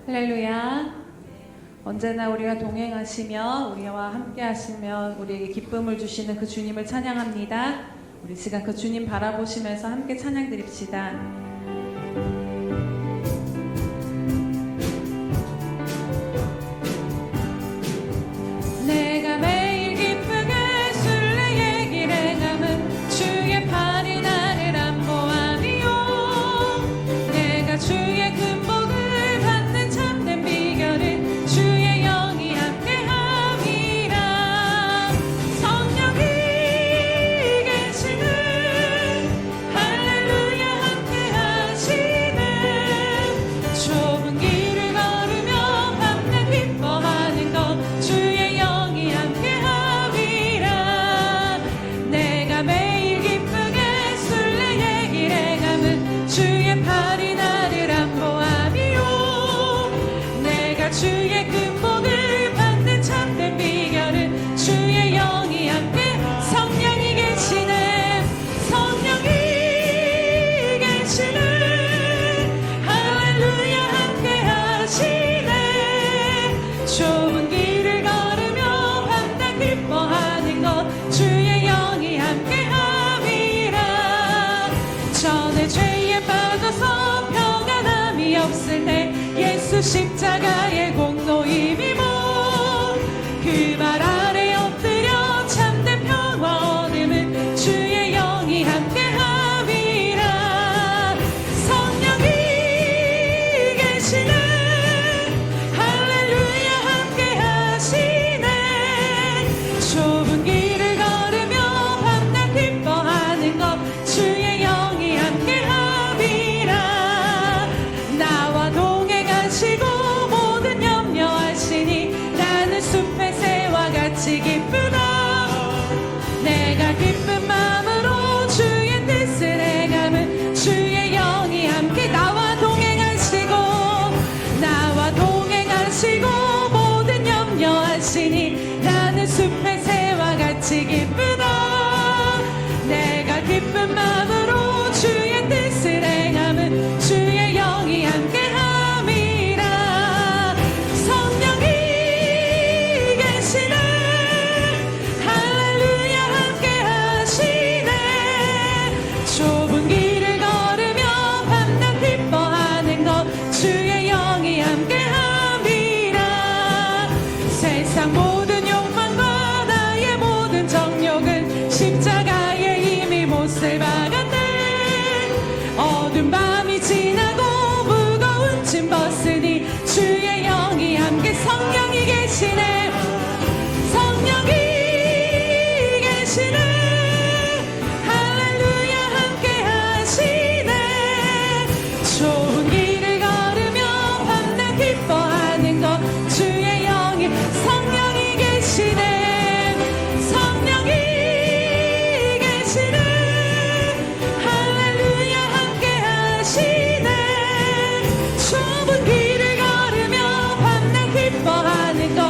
할렐루야. 언제나 우리와 동행하시며 우리와 함께 하시며 우리에게 기쁨을 주시는 그 주님을 찬양합니다. 우리 시간 그 주님 바라보시면서 함께 찬양 드립시다. 내가 매일 기쁘게 술래의 길에 남은 주의 팔이 나를 안보하니요. 내가 주의 근복을 받는 참된 비결은 주의 영이 함께함이라. 성령이 계시네. 할렐루야 함께하시네. 좁은 길을 걸으며 밤낮 기뻐하는 것 주의 영이 함께함이라. 내가 매일 기쁘게 술래의 길에 감은 주의 팔이 나를 안보하니요. 내가 주의 근복을 받는 참된 비결은 주의 영이 함께. 성령이 계시네. 성령이 계시네. 할렐루야 함께하시네. 좁은 길을 걸으며 밤낮 기뻐하는 것 주의 영이 함께함이라. 전에 죄에 빠져서 평안함이 없을 때 예수 십자가의 공로임이모. 그 말 아래 엎드려 참된 평화 얻음은 주의 영이 함께함이라. 성령이 계시네. 할렐루야 함께하시네. 좁은 길을 걸으며 밤낮 기뻐하는 것 주의 영이 함께함이라. 나와 동행하시고 모든 염려하시니 나는 숲의 새와 같이 기쁘다. 내가 기쁜 마음으로 주의 뜻을 행함은 주의 영이 함께. 나와 동행하시고 모든 염려하시니 나는 숲의 새와 같이 기쁘다. 내가 기쁜 마음으로 주의 뜻을 행함은 주의 영이 함께함이라. 성령이 계시네. 할렐루야 함께하시네. 좁은 길을 걸으며 밤낮 기뻐하는 것 주의 영이 함께함이라. 세상 모든 욕망과 나의 모든 정욕은 십자가에 이미 못을 박았네. 어두운 밤이 지나고 무거운 짐 벗으니 주의 영이 함께. 성령이 계시네. 성령이 계시네. 할렐루야 함께하시네. 좋은 길을 걸으며 밤낮 기뻐하는 것 주의 영이. 성령이 계시네. 성령이 계시네. 할렐루야 함께하시네. 좁은 길을 걸으며 밤낮 기뻐하는 것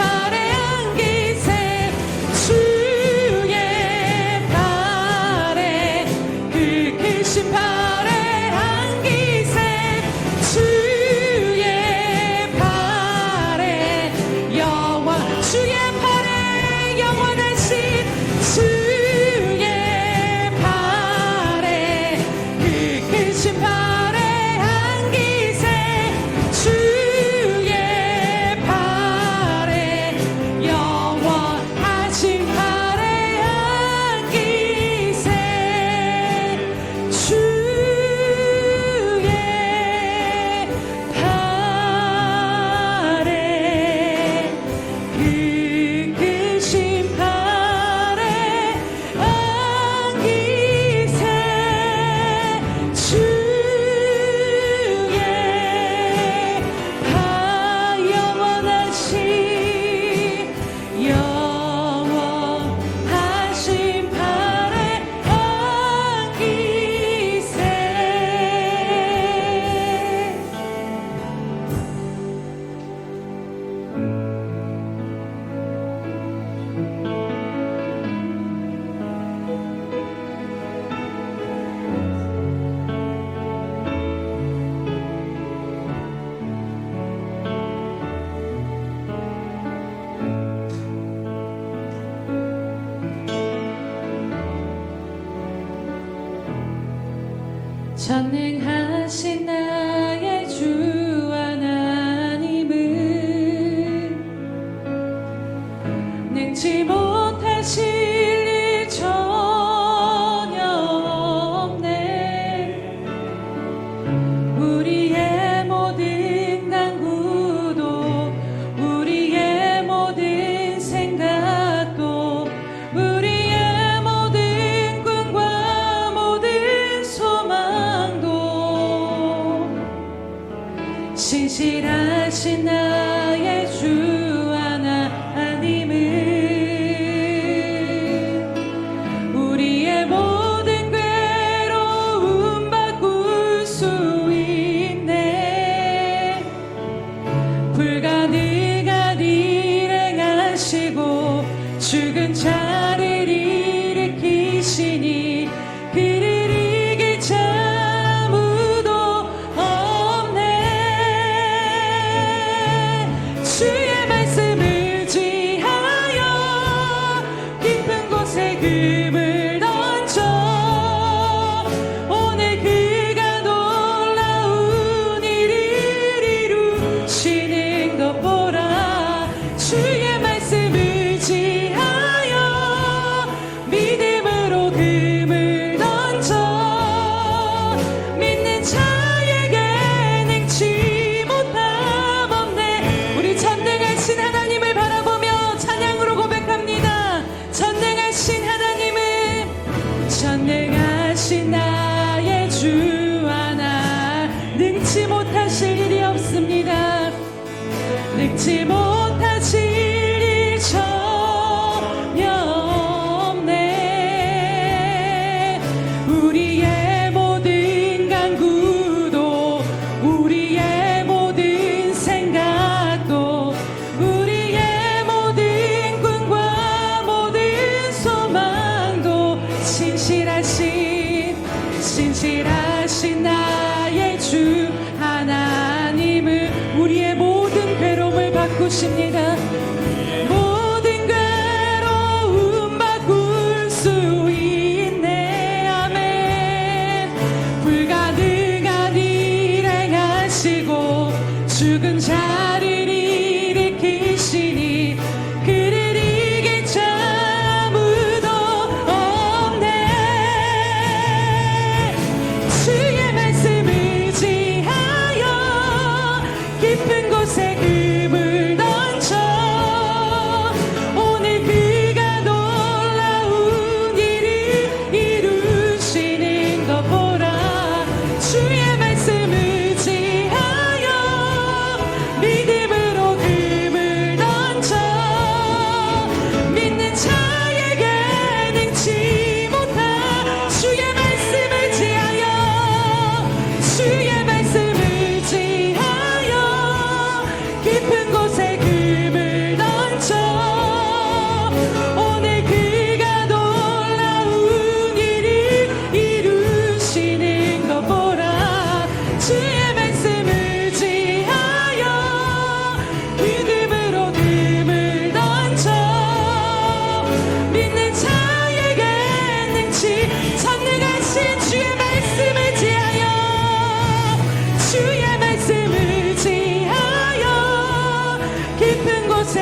팔에 안기세 주의 팔에 그 크신 팔에 안기세 주의 팔에 주의 팔에 영원하신 주의 팔에 그 크신 팔에 안기세 주의 팔에 영원하신 팔에 안기세 주의 팔에 그 크신 팔에 안기세 주의 파 영원하신 팔에 안기세. 전능하신 나의 주 하나님은 능치 못하실 일 전혀 없네. 우리의 모든 간구도 우리의 모든 생각도 우리의 모든 꿈과 모든 소망도 신실하신 나의 주 하나님은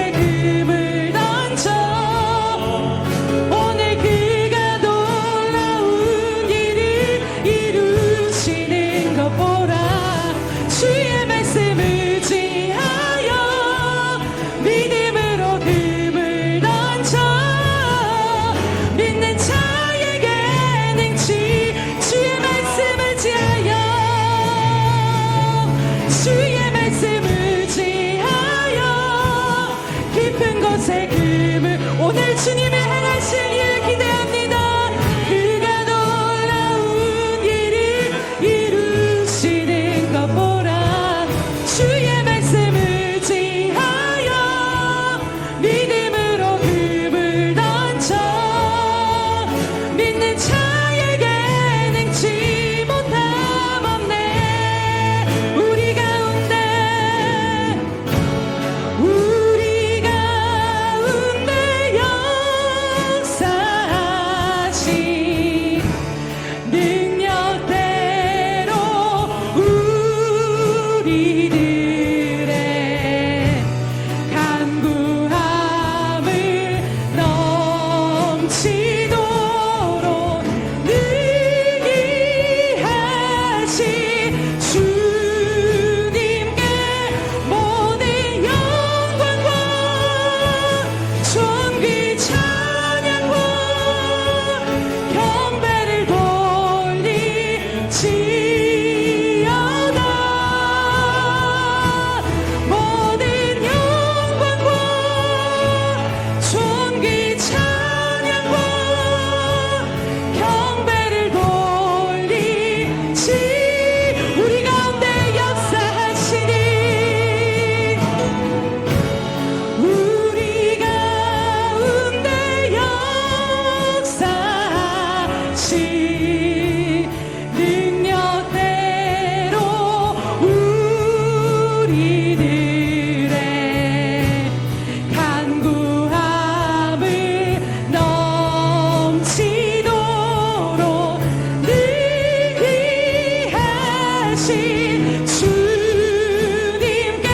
곳에 금을 던져 오늘 그가 놀라운 일을 이루시는 것 보라. 주의 말씀 의지하여 믿음으로 금을 던져 믿는 자에게 능치. 주의 말씀 의지하여 주의 말씀 의지하여 깊은 곳에 금을. 오늘 주님의 행하실 일 기대합니다. 그가 놀라운 일을 이루시는 것 보라. 주의 말씀 의지하여 믿음으로 금을 던져 믿는 자에게 능치 못함 없네. 우리 가운데 역사하신 능력대로 우리들의 간구함을 넘치도록 능히 하신 주님께 모든 영광과 존귀 찬양과 경배를 돌리지어다. 모든 영광과 존귀 찬양과 경배를 돌리지. 우리 가운데 역사하시니 우리 가운데 역사하신 능력대로 우리들의 간구함을 넘치도록 능히 하신 주님께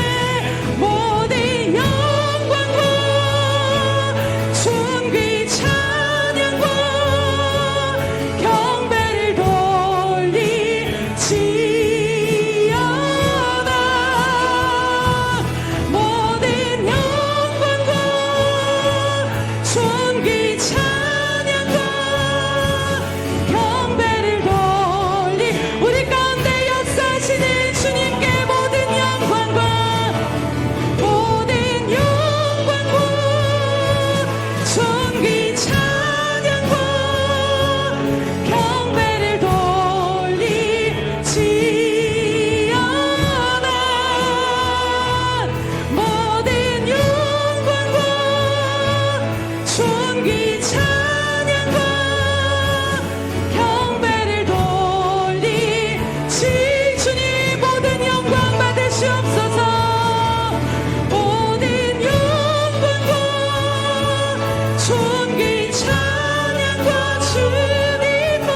모든 영광과 존귀 찬양과 경배를 돌리지어다. 모든 영광과 존귀 찬양과 경배를 돌리. 우리 가운데 역사하시는 주님께 모든 영광과 모든 영광과 존귀 찬양과 경배를 돌리지어다. 모든 영광과 존귀 찬양과 경배를 돌리지. 주님 모든 영광 받으시옵소서. 모든 영광과 존귀 찬양과 주님만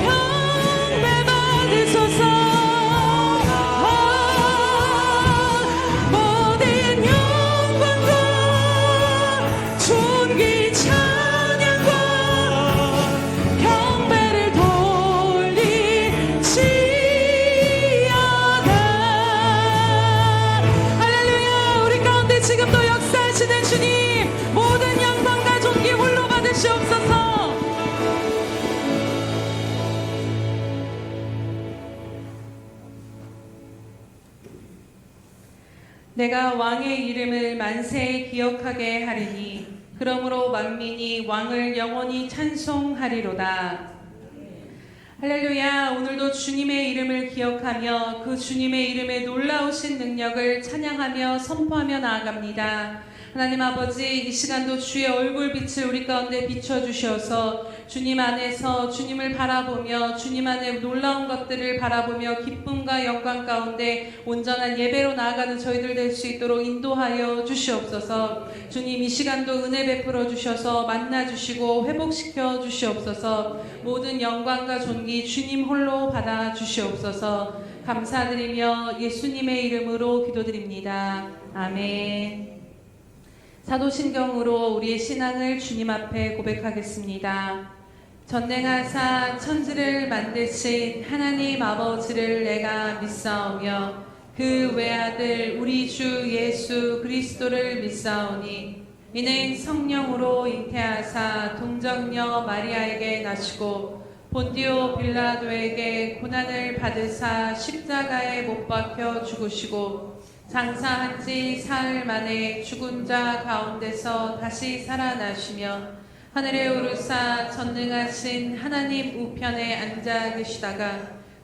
경배 받으소서. 모든 영광과 존귀 찬양과 경배를 돌리지어다. 할렐루야. 우리 가운데 지금도 역사하시는 주님 모든 영광과 존귀 홀로 받으시옵소서. 내가 왕의 이름을 만세에 기억하게 하리니 그러므로 만민이 왕을 영원히 찬송하리로다. 할렐루야. 오늘도 주님의 이름을 기억하며 그 주님의 이름의 놀라우신 능력을 찬양하며 선포하며 나아갑니다. 하나님 아버지, 이 시간도 주의 얼굴빛을 우리 가운데 비춰주셔서 주님 안에서 주님을 바라보며 주님 안에 놀라운 것들을 바라보며 기쁨과 영광 가운데 온전한 예배로 나아가는 저희들 될 수 있도록 인도하여 주시옵소서. 주님, 이 시간도 은혜 베풀어 주셔서 만나 주시고 회복시켜 주시옵소서. 모든 영광과 존귀 주님 홀로 받아 주시옵소서. 감사드리며 예수님의 이름으로 기도드립니다. 아멘. 사도신경으로 우리의 신앙을 주님 앞에 고백하겠습니다. 전능하사 천지를 만드신 하나님 아버지를 내가 믿사오며 그 외아들 우리 주 예수 그리스도를 믿사오니 이는 성령으로 잉태하사 동정녀 마리아에게 나시고 본디오 빌라도에게 고난을 받으사 십자가에 못 박혀 죽으시고 장사한 지 사흘 만에 죽은 자 가운데서 다시 살아나시며 하늘에 오르사 전능하신 하나님 우편에 앉아 계시다가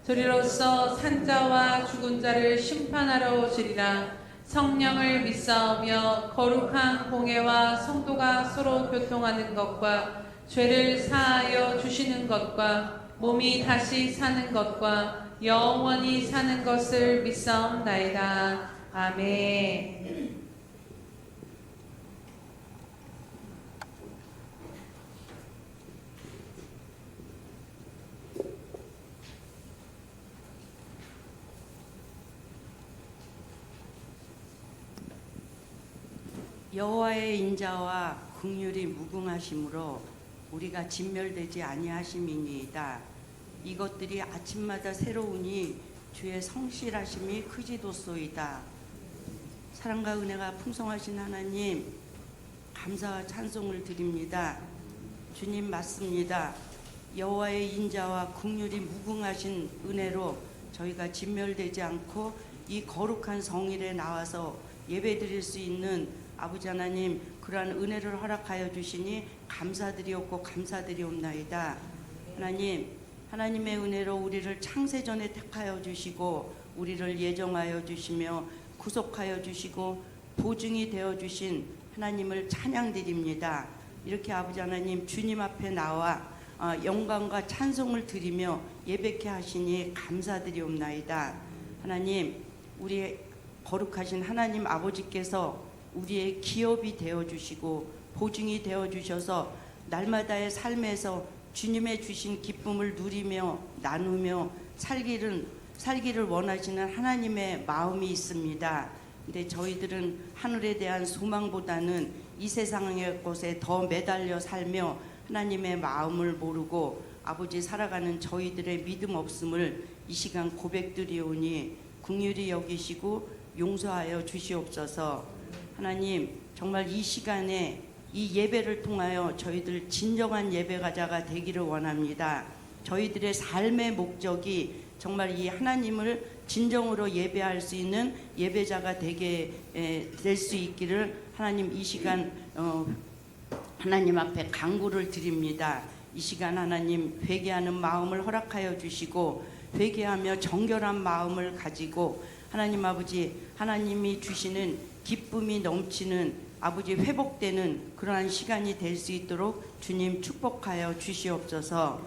저리로서 산자와 죽은 자를 심판하러 오시리라. 성령을 믿사오며 거룩한 공회와 성도가 서로 교통하는 것과 죄를 사하여 주시는 것과 몸이 다시 사는 것과 영원히 사는 것을 믿사옵나이다. 아멘. 여호와의 인자와 긍휼이 무궁하심으로 우리가 진멸되지 아니하심이니이다. 이것들이 아침마다 새로우니 주의 성실하심이 크지도소이다. 사랑과 은혜가 풍성하신 하나님, 감사와 찬송을 드립니다. 주님 맞습니다. 여호와의 인자와 긍휼이 무궁하신 은혜로 저희가 진멸되지 않고 이 거룩한 성일에 나와서 예배드릴 수 있는 아버지 하나님, 그러한 은혜를 허락하여 주시니 감사드리옵고 감사드리옵나이다. 하나님, 하나님의 은혜로 우리를 창세전에 택하여 주시고 우리를 예정하여 주시며 구속하여 주시고 보증이 되어 주신 하나님을 찬양드립니다. 이렇게 아버지 하나님 주님 앞에 나와 영광과 찬송을 드리며 예배케 하시니 감사드리옵나이다. 하나님, 우리 거룩하신 하나님 아버지께서 우리의 기업이 되어주시고 보증이 되어주셔서 날마다의 삶에서 주님의 주신 기쁨을 누리며 나누며 살기를 원하시는 하나님의 마음이 있습니다. 근데 저희들은 하늘에 대한 소망보다는 이 세상의 것에 더 매달려 살며 하나님의 마음을 모르고 아버지 살아가는 저희들의 믿음 없음을 이 시간 고백드리오니 긍휼히 여기시고 용서하여 주시옵소서. 하나님, 정말 이 시간에 이 예배를 통하여 저희들 진정한 예배가자가 되기를 원합니다. 저희들의 삶의 목적이 정말 이 하나님을 진정으로 예배할 수 있는 예배자가 되게 될 수 있기를 하나님 이 시간 하나님 앞에 간구를 드립니다. 이 시간 하나님 회개하는 마음을 허락하여 주시고 회개하며 정결한 마음을 가지고 하나님 아버지, 하나님이 주시는 기쁨이 넘치는 아버지 회복되는 그러한 시간이 될 수 있도록 주님 축복하여 주시옵소서.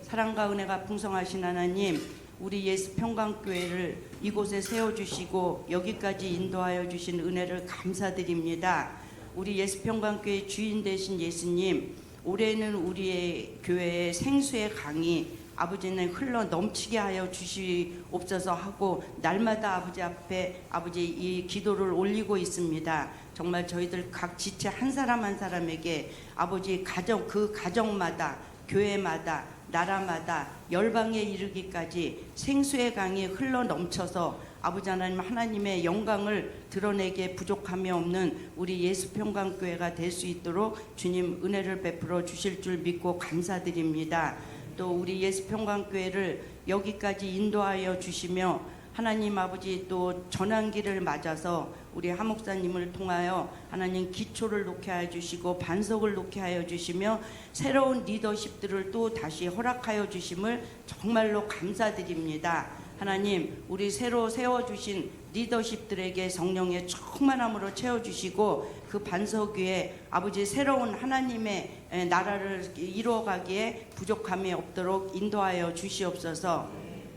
사랑과 은혜가 풍성하신 하나님, 우리 예수 평강교회를 이곳에 세워주시고 여기까지 인도하여 주신 은혜를 감사드립니다. 우리 예수 평강교회 주인 되신 예수님, 올해는 우리의 교회의 생수의 강이 아버지는 흘러 넘치게 하여 주시옵소서 하고 날마다 아버지 앞에 아버지 이 기도를 올리고 있습니다. 정말 저희들 각 지체 한 사람 한 사람에게 아버지 그 가정마다 교회마다 나라마다 열방에 이르기까지 생수의 강이 흘러 넘쳐서 아버지 하나님 하나님의 영광을 드러내게 부족함이 없는 우리 예수 평강교회가 될 수 있도록 주님 은혜를 베풀어 주실 줄 믿고 감사드립니다. 또 우리 예수 평강교회를 여기까지 인도하여 주시며 하나님 아버지 또 전환기를 맞아서 우리 하 목사님을 통하여 하나님 기초를 놓게 하여 주시고 반석을 놓게 하여 주시며 새로운 리더십들을 또 다시 허락하여 주심을 정말로 감사드립니다. 하나님, 우리 새로 세워주신 리더십들에게 성령의 충만함으로 채워주시고 그 반석 위에 아버지 새로운 하나님의 나라를 이루어가기에 부족함이 없도록 인도하여 주시옵소서.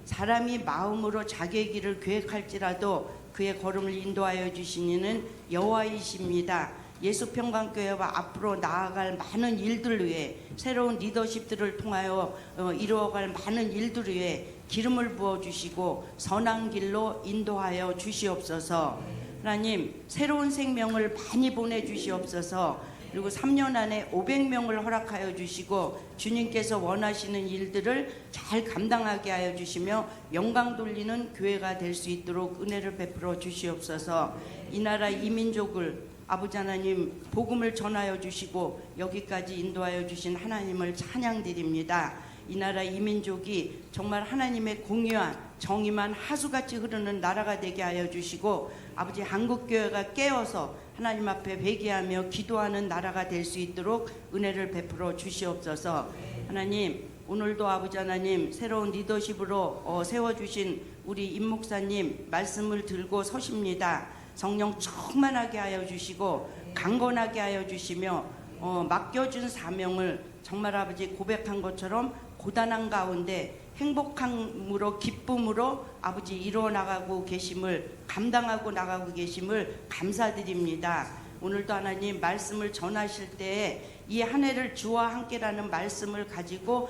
사람이 마음으로 자기의 길을 계획할지라도 그의 걸음을 인도하여 주시니는 여호와이십니다. 예수 평강교회와 앞으로 나아갈 많은 일들 위해 새로운 리더십들을 통하여 이루어갈 많은 일들 위해 기름을 부어주시고 선한 길로 인도하여 주시옵소서. 하나님 새로운 생명을 많이 보내주시옵소서. 그리고 3년 안에 500명을 허락하여 주시고 주님께서 원하시는 일들을 잘 감당하게 하여 주시며 영광 돌리는 교회가 될 수 있도록 은혜를 베풀어 주시옵소서. 이 나라 이 민족을 아버지 하나님 복음을 전하여 주시고 여기까지 인도하여 주신 하나님을 찬양드립니다. 이 나라 이 민족이 정말 하나님의 공의와 정의만 하수같이 흐르는 나라가 되게 하여 주시고 아버지 한국교회가 깨어서 하나님 앞에 회개하며 기도하는 나라가 될 수 있도록 은혜를 베풀어 주시옵소서. 하나님 오늘도 아버지 하나님 새로운 리더십으로 세워주신 우리 임 목사님 말씀을 들고 서십니다. 성령 충만하게 하여 주시고 강건하게 하여 주시며 맡겨준 사명을 정말 아버지 고백한 것처럼 고단한 가운데 행복함으로 기쁨으로 아버지 이루어 나가고 계심을 감당하고 나가고 계심을 감사드립니다. 오늘도 하나님 말씀을 전하실 때에 이 한 해를 주와 함께라는 말씀을 가지고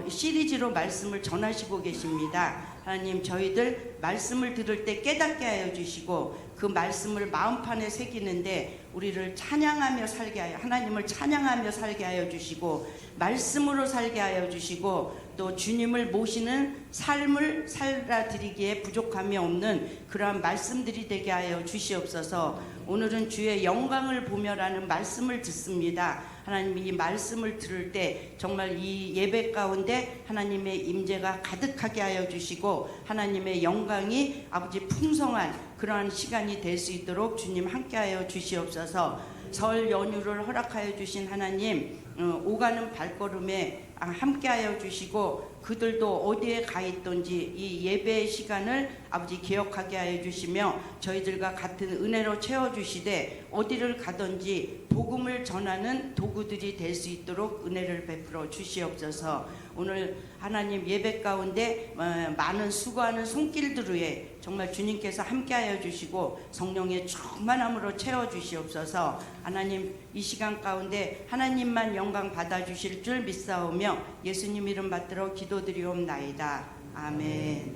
시리즈로 말씀을 전하시고 계십니다. 하나님 저희들 말씀을 들을 때 깨닫게 하여 주시고 그 말씀을 마음판에 새기는데 우리를 찬양하며 살게 하여 하나님을 찬양하며 살게 하여 주시고 말씀으로 살게 하여 주시고 또 주님을 모시는 삶을 살아드리기에 부족함이 없는 그러한 말씀들이 되게 하여 주시옵소서. 오늘은 주의 영광을 보며라는 말씀을 듣습니다. 하나님 이 말씀을 들을 때 정말 이 예배 가운데 하나님의 임재가 가득하게 하여 주시고 하나님의 영광이 아버지 풍성한 그러한 시간이 될 수 있도록 주님 함께하여 주시옵소서. 설 연휴를 허락하여 주신 하나님 오가는 발걸음에 함께하여 주시고 그들도 어디에 가 있던지 이 예배의 시간을 아버지 기억하게 하여 주시며 저희들과 같은 은혜로 채워주시되 어디를 가든지 복음을 전하는 도구들이 될 수 있도록 은혜를 베풀어 주시옵소서. 오늘 하나님 예배 가운데 많은 수고하는 손길들 위에 정말 주님께서 함께하여 주시고 성령의 충만함으로 채워주시옵소서. 하나님 이 시간 가운데 하나님만 영광 받아주실 줄 믿사오며 예수님 이름 받들어 기도드리옵나이다. 아멘.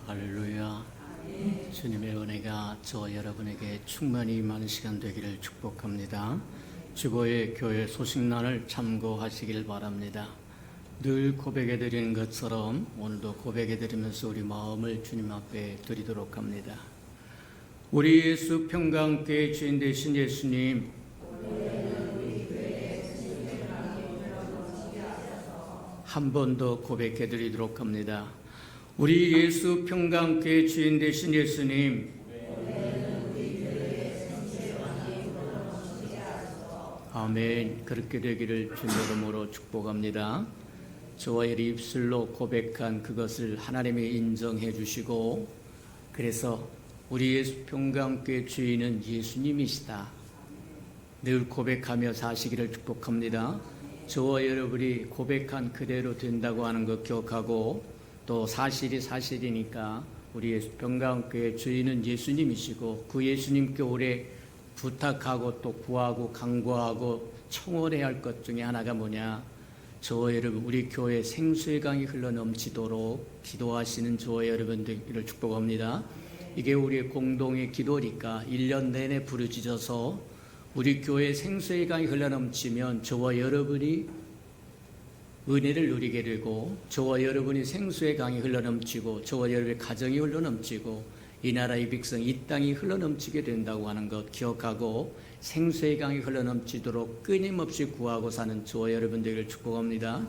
할렐루야. 주님의 은혜가 저와 여러분에게 충만히 임하는 시간 되기를 축복합니다. 주보의 교회 소식란을 참고하시길 바랍니다. 늘 고백해 드리는 것처럼 오늘도 고백해 드리면서 우리 마음을 주님 앞에 드리도록 합니다. 우리 예수 평강교회 주인 되신 예수님, 한 번 더 고백해 드리도록 합니다. 우리 예수 평강교회 주인 되신 예수님, 아멘. 그렇게 되기를 주님 이름으로 축복합니다. 저와 의 입술로 고백한 그것을 하나님이 인정해 주시고 그래서 우리 예수 평강교회 주인은 예수님이시다 늘 고백하며 사시기를 축복합니다. 저와 여러분이 고백한 그대로 된다고 하는 것 기억하고 또 사실이 사실이니까 우리 예수 평강교회 주인은 예수님이시고 그 예수님께 오래 부탁하고 또 구하고 간구하고 청원해야 할 것 중에 하나가 뭐냐? 저와 여러분 우리 교회 생수의 강이 흘러넘치도록 기도하시는 저와 여러분들을 축복합니다. 이게 우리의 공동의 기도니까 1년 내내 부르짖어서 우리 교회 생수의 강이 흘러넘치면 저와 여러분이 은혜를 누리게 되고 저와 여러분이 생수의 강이 흘러넘치고 저와 여러분의 가정이 흘러넘치고 이 나라의 백성 이 땅이 흘러넘치게 된다고 하는 것 기억하고 생수의 강이 흘러넘치도록 끊임없이 구하고 사는 저와 여러분들을 축복합니다.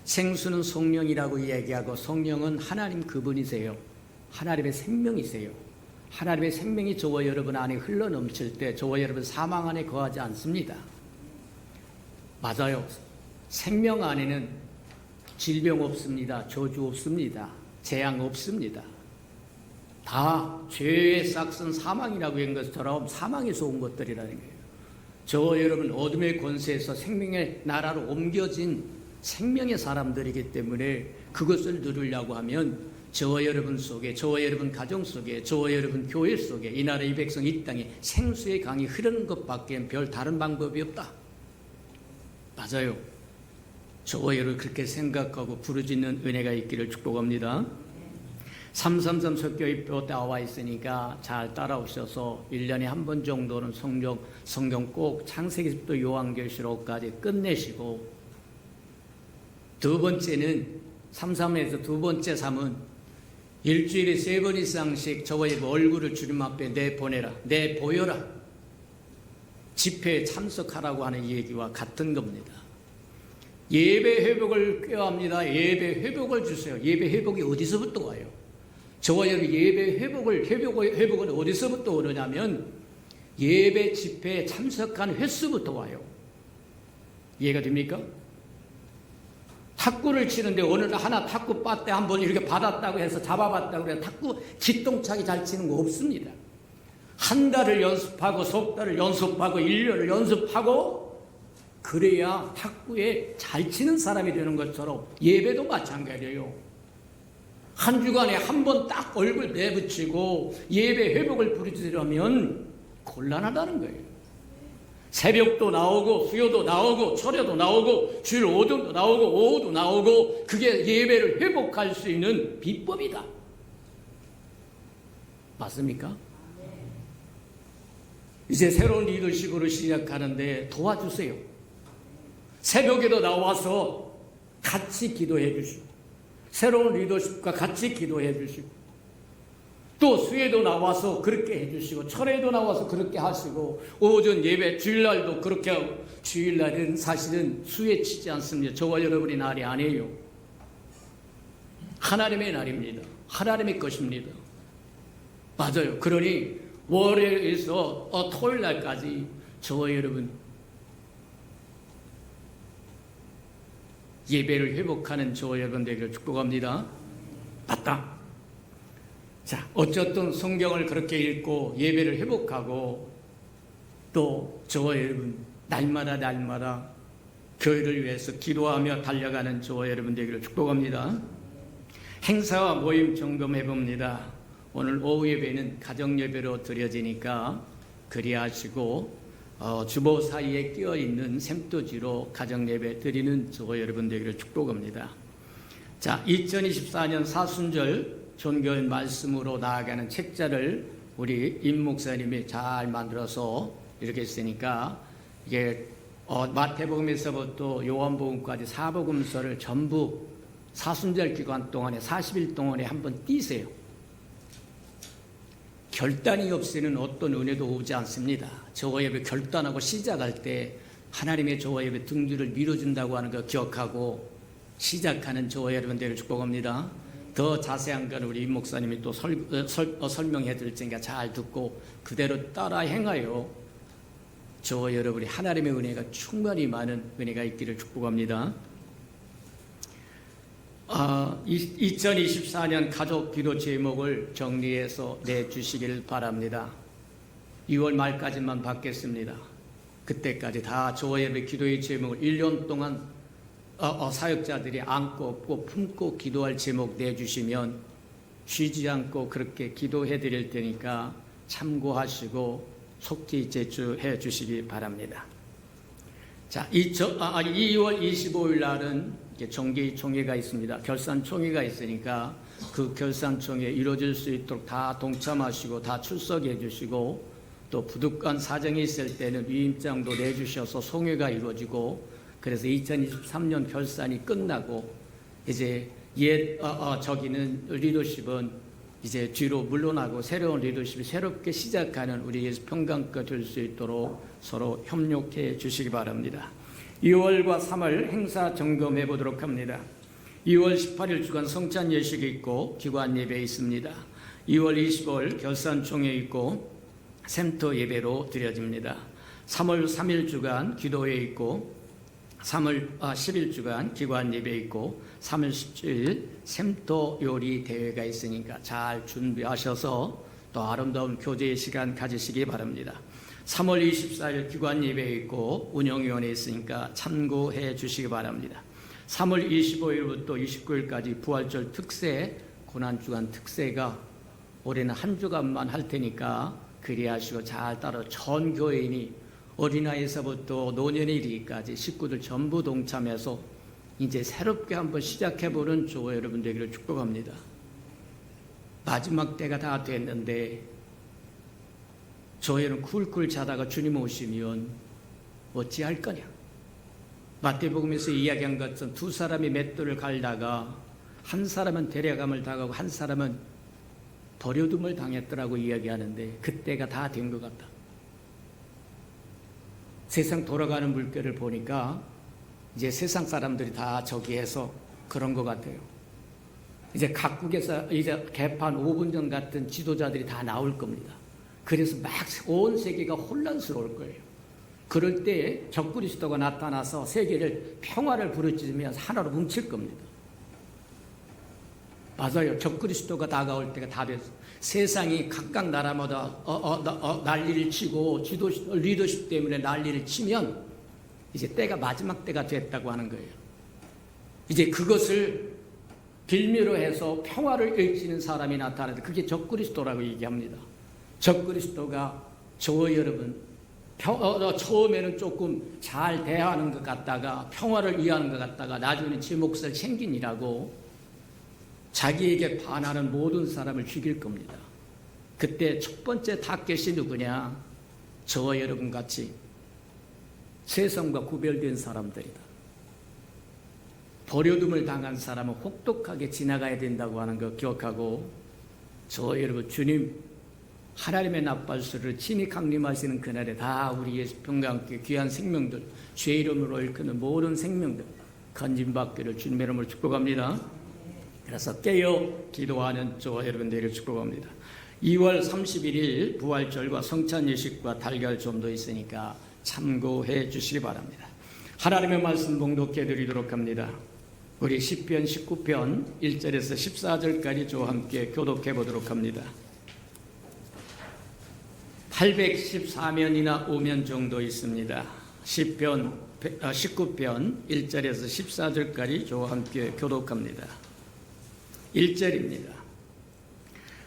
생수는 성령이라고 이야기하고 성령은 하나님 그분이세요. 하나님의 생명이세요. 하나님의 생명이 저와 여러분 안에 흘러넘칠 때 저와 여러분 사망 안에 거하지 않습니다. 맞아요. 생명 안에는 질병 없습니다. 저주 없습니다. 재앙 없습니다. 다 죄의 싹슨 사망이라고 한 것처럼 사망에서 온 것들이라는 거예요. 저와 여러분 어둠의 권세에서 생명의 나라로 옮겨진 생명의 사람들이기 때문에 그것을 누리려고 하면 저와 여러분 속에, 저와 여러분 가정 속에, 저와 여러분 교회 속에, 이 나라 이 백성 이 땅에 생수의 강이 흐르는 것밖에 별 다른 방법이 없다. 맞아요. 저와 여러분 그렇게 생각하고 부르짖는 은혜가 있기를 축복합니다. 333 설교입도 나와 있으니까 잘 따라오셔서 1년에 한 번 정도는 성경 꼭 창세기부터 요한계시록까지 끝내시고, 두 번째는 3.3에서 두 번째 3은 일주일에 3번 이상씩 저와 여러분 얼굴을 주님 앞에 내보내라, 내보여라, 집회에 참석하라고 하는 얘기와 같은 겁니다. 예배 회복을 꾀합니다. 예배 회복을 주세요. 예배 회복이 어디서부터 와요? 저와 여러분 예배 회복은 어디서부터 오느냐면 예배 집회에 참석한 횟수부터 와요. 이해가 됩니까? 탁구를 치는데 어느 날 하나 탁구 빠때 한번 이렇게 받았다고 해서 잡아봤다고 해서 탁구 기똥차게 잘 치는 거 없습니다. 한 달을 연습하고 석 달을 연습하고 1년을 연습하고 그래야 탁구에 잘 치는 사람이 되는 것처럼 예배도 마찬가지예요. 한 주간에 한 번 딱 얼굴 내붙이고 예배 회복을 부르짖으려면 곤란하다는 거예요. 새벽도 나오고 수요도 나오고 철야도 나오고 주일 오전도 나오고 오후도 나오고 그게 예배를 회복할 수 있는 비법이다. 맞습니까? 이제 새로운 리더십으로 시작하는데 도와주세요. 새벽에도 나와서 같이 기도해 주시고, 새로운 리더십과 같이 기도해 주시고, 또 수요에도 나와서 그렇게 해주시고, 철에도 나와서 그렇게 하시고, 오전 예배 주일날도 그렇게 하고. 주일날은 사실은 수에 치지 않습니다. 저와 여러분의 날이 아니에요. 하나님의 날입니다. 하나님의 것입니다. 맞아요. 그러니 월요일에서 토요일날까지 저와 여러분 예배를 회복하는 저와 여러분 되기를 축복합니다. 맞다. 자, 어쨌든 성경을 그렇게 읽고 예배를 회복하고 또 저와 여러분 날마다 교회를 위해서 기도하며 달려가는 저와 여러분 되기를 축복합니다. 행사와 모임 점검해 봅니다. 오늘 오후 예배는 가정 예배로 드려지니까 그리하시고 주보 사이에 끼어 있는 샘도지로 가정 예배 드리는 저와 여러분 되기를 축복합니다. 자, 2024년 사순절 종교의 말씀으로 나아가는 책자를 우리 임 목사님이 잘 만들어서 이렇게 했으니까 이게 마태복음에서부터 요한복음까지 사복음서를 전부 사순절 기간 동안에 40일 동안에 한번 띄세요. 결단이 없이는 어떤 은혜도 오지 않습니다. 저와 예배 결단하고 시작할 때 하나님의 저와 예배 등주를 밀어준다고 하는 거 기억하고 시작하는 저와 여러분들을 축복합니다. 더 자세한 건 우리 임 목사님이 또 설명해 드릴 테니까 잘 듣고 그대로 따라 행하여 저와 여러분이 하나님의 은혜가 충만히 많은 은혜가 있기를 축복합니다. 2024년 가족 기도 제목을 정리해서 내주시길 바랍니다. 2월 말까지만 받겠습니다. 그때까지 다 저와 예배 기도의 제목을 1년 동안 사역자들이 안고 업고 품고 기도할 제목 내주시면 쉬지 않고 그렇게 기도해 드릴 테니까 참고하시고 속히 제출해 주시기 바랍니다. 자, 2월 25일 날은 정기총회가 있습니다. 결산총회가 있으니까 그 결산총회 이루어질 수 있도록 다 동참하시고 다 출석해 주시고 또 부득한 사정이 있을 때는 위임장도 내주셔서 송회가 이루어지고 그래서 2023년 결산이 끝나고 이제 저기는 리더십은 이제 뒤로 물러나고 새로운 리더십이 새롭게 시작하는 우리 예수 평강과 될 수 있도록 서로 협력해 주시기 바랍니다. 2월과 3월 행사 점검해 보도록 합니다. 2월 18일 주간 성찬 예식이 있고 기관 예배 있습니다. 2월 25일 결산총회 있고 센터 예배로 드려집니다. 3월 3일 주간 기도회 있고 3월 11주간 기관 예배 있고 3월 17일 샘터 요리 대회가 있으니까 잘 준비하셔서 또 아름다운 교제의 시간 가지시기 바랍니다. 3월 24일 기관 예배 있고 운영위원회 있으니까 참고해 주시기 바랍니다. 3월 25일부터 29일까지 부활절 특세, 고난주간 특세가 올해는 한 주간만 할 테니까 그리하시고 잘 따라 전 교회인이 어린아이에서부터 노년에 이르기까지 식구들 전부 동참해서 이제 새롭게 한번 시작해보는 교회 여러분 되기를 축복합니다. 마지막 때가 다 됐는데 저희는 쿨쿨 자다가 주님 오시면 어찌할 거냐. 마태복음에서 이야기한 것처럼 두 사람이 맷돌을 갈다가 한 사람은 데려감을 당하고 한 사람은 버려둠을 당했더라고 이야기하는데 그때가 다 된 것 같다. 세상 돌아가는 물결을 보니까 이제 세상 사람들이 다 저기해서 그런 것 같아요. 이제 각국에서 이제 개판 5분 전 같은 지도자들이 다 나올 겁니다. 그래서 막 온 세계가 혼란스러울 거예요. 그럴 때 적그리스도가 나타나서 세계를 평화를 부르짖으면서 하나로 뭉칠 겁니다. 맞아요. 적그리스도가 다가올 때가 다 됐어. 세상이 각각 나라마다 난리를 치고 리더십 때문에 난리를 치면 이제 때가 마지막 때가 됐다고 하는 거예요. 이제 그것을 빌미로 해서 평화를 일치는 사람이 나타나는데 그게 적그리스도라고 얘기합니다. 적그리스도가 저와 여러분 처음에는 조금 잘 대하는 것 같다가 평화를 위하는 것 같다가 나중에는 제 몫을 챙기니라고 자기에게 반하는 모든 사람을 죽일 겁니다. 그때 첫 번째 타겟이 누구냐? 저와 여러분 같이 세상과 구별된 사람들이다. 버려둠을 당한 사람은 혹독하게 지나가야 된다고 하는 거 기억하고 저와 여러분 주님 하나님의 나팔수를 친히 강림하시는 그날에 다 우리 예수님과 함께 귀한 생명들 죄 이름으로 일컫는 모든 생명들 건진받기를 주님의 이름으로 축복합니다. 그래서 깨어 기도하는 저와 여러분들을 축복합니다. 2월 31일 부활절과 성찬 예식과 달걀 좀도 있으니까 참고해 주시기 바랍니다. 하나님의 말씀 봉독해 드리도록 합니다. 우리 시편 19편 1절에서 14절까지 저와 함께 교독해 보도록 합니다. 814면이나 5면 정도 있습니다. 시편 19편 1절에서 14절까지 저와 함께 교독합니다. 1절입니다.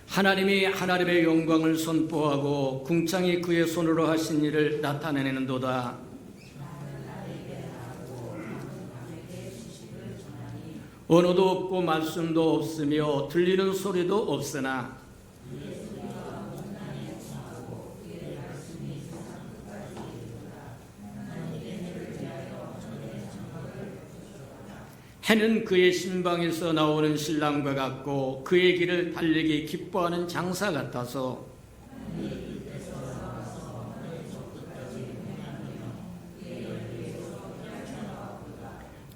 하나님이 하나님의 영광을 선포하고 궁창이 그의 손으로 하신 일을 나타내는도다. 언어도 없고 말씀도 없으며 들리는 소리도 없으나 해는 그의 신방에서 나오는 신랑과 같고 그의 길을 달리기 기뻐하는 장사 같아서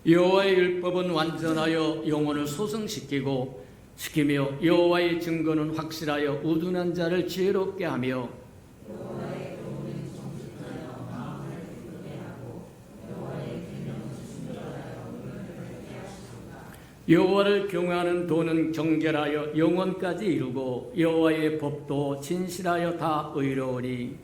여호와의 율법은 완전하여 영혼을 소성시키고 시키며 여호와의 증거는 확실하여 우둔한 자를 지혜롭게 하며 여호와를 경외하는 도는 경결하여 영원까지 이루고 여호와의 법도 진실하여 다 의로우니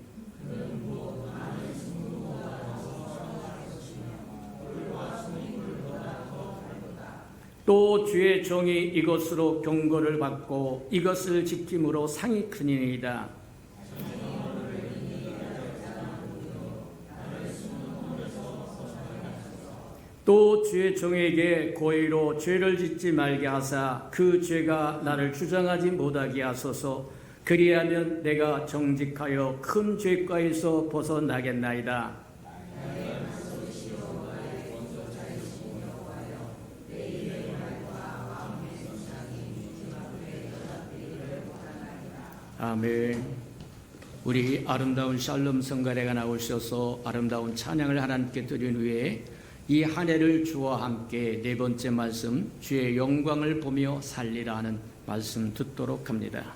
또 주의 종이 이것으로 경고를 받고 이것을 지킴으로 상이 크니이다. 또 주의 종에게 고의로 죄를 짓지 말게 하사 그 죄가 나를 주장하지 못하게 하소서. 그리하면 내가 정직하여 큰 죄과에서 벗어나겠나이다. 아멘. 우리 아름다운 샬롬 성가대가 나오셔서 아름다운 찬양을 하나님께 드린 후에 이 한 해를 주와 함께 네 번째 말씀 주의 영광을 보며 살리라 하는 말씀 듣도록 합니다.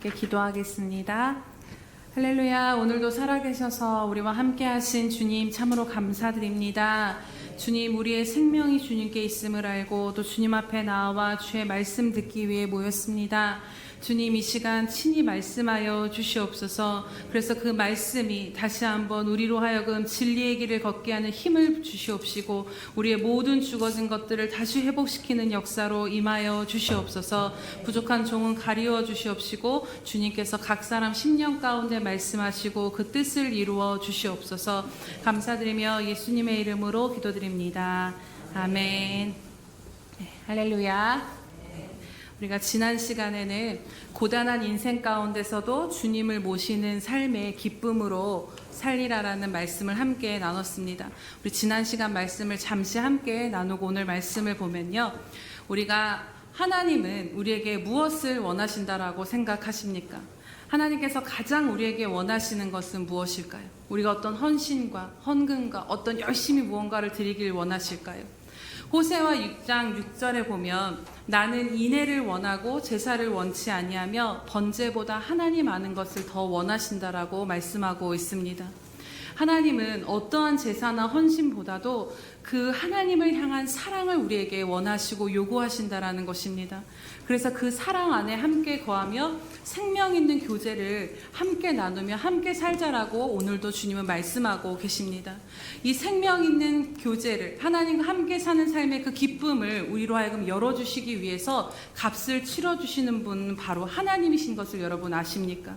함께 기도하겠습니다. 할렐루야. 오늘도 살아계셔서 우리와 함께 하신 주님 참으로 감사드립니다. 주님, 우리의 생명이 주님께 있음을 알고 또 주님 앞에 나와 주의 말씀 듣기 위해 모였습니다. 주님, 이 시간 친히 말씀하여 주시옵소서. 그래서 그 말씀이 다시 한번 우리로 하여금 진리의 길을 걷게 하는 힘을 주시옵시고 우리의 모든 죽어진 것들을 다시 회복시키는 역사로 임하여 주시옵소서. 부족한 종은 가리워 주시옵시고 주님께서 각 사람 심령 가운데 말씀하시고 그 뜻을 이루어 주시옵소서. 감사드리며 예수님의 이름으로 기도드립니다. 아멘. 네, 할렐루야. 우리가 지난 시간에는 고단한 인생 가운데서도 주님을 모시는 삶의 기쁨으로 살리라라는 말씀을 함께 나눴습니다. 우리 지난 시간 말씀을 잠시 함께 나누고 오늘 말씀을 보면요, 우리가 하나님은 우리에게 무엇을 원하신다라고 생각하십니까? 하나님께서 가장 우리에게 원하시는 것은 무엇일까요? 우리가 어떤 헌신과 헌금과 어떤 열심히 무언가를 드리길 원하실까요? 호세와 6장 6절에 보면 나는 인애를 원하고 제사를 원치 아니하며 번제보다 하나님 아는 것을 더 원하신다라고 말씀하고 있습니다. 하나님은 어떠한 제사나 헌신보다도 그 하나님을 향한 사랑을 우리에게 원하시고 요구하신다라는 것입니다. 그래서 그 사랑 안에 함께 거하며 생명 있는 교제를 함께 나누며 함께 살자라고 오늘도 주님은 말씀하고 계십니다. 이 생명 있는 교제를, 하나님과 함께 사는 삶의 그 기쁨을 우리로 하여금 열어주시기 위해서 값을 치러주시는 분은 바로 하나님이신 것을 여러분 아십니까?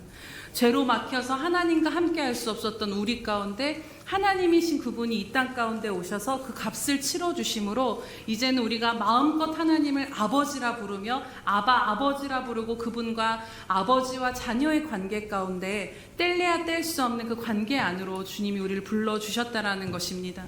죄로 막혀서 하나님과 함께 할 수 없었던 우리 가운데 하나님이신 그분이 이 땅 가운데 오셔서 그 값을 치러주심으로 이제는 우리가 마음껏 하나님을 아버지라 부르며 아버지라 부르고 그분과 아버지와 자녀의 관계 가운데 뗄래야 뗄 수 없는 그 관계 안으로 주님이 우리를 불러주셨다라는 것입니다.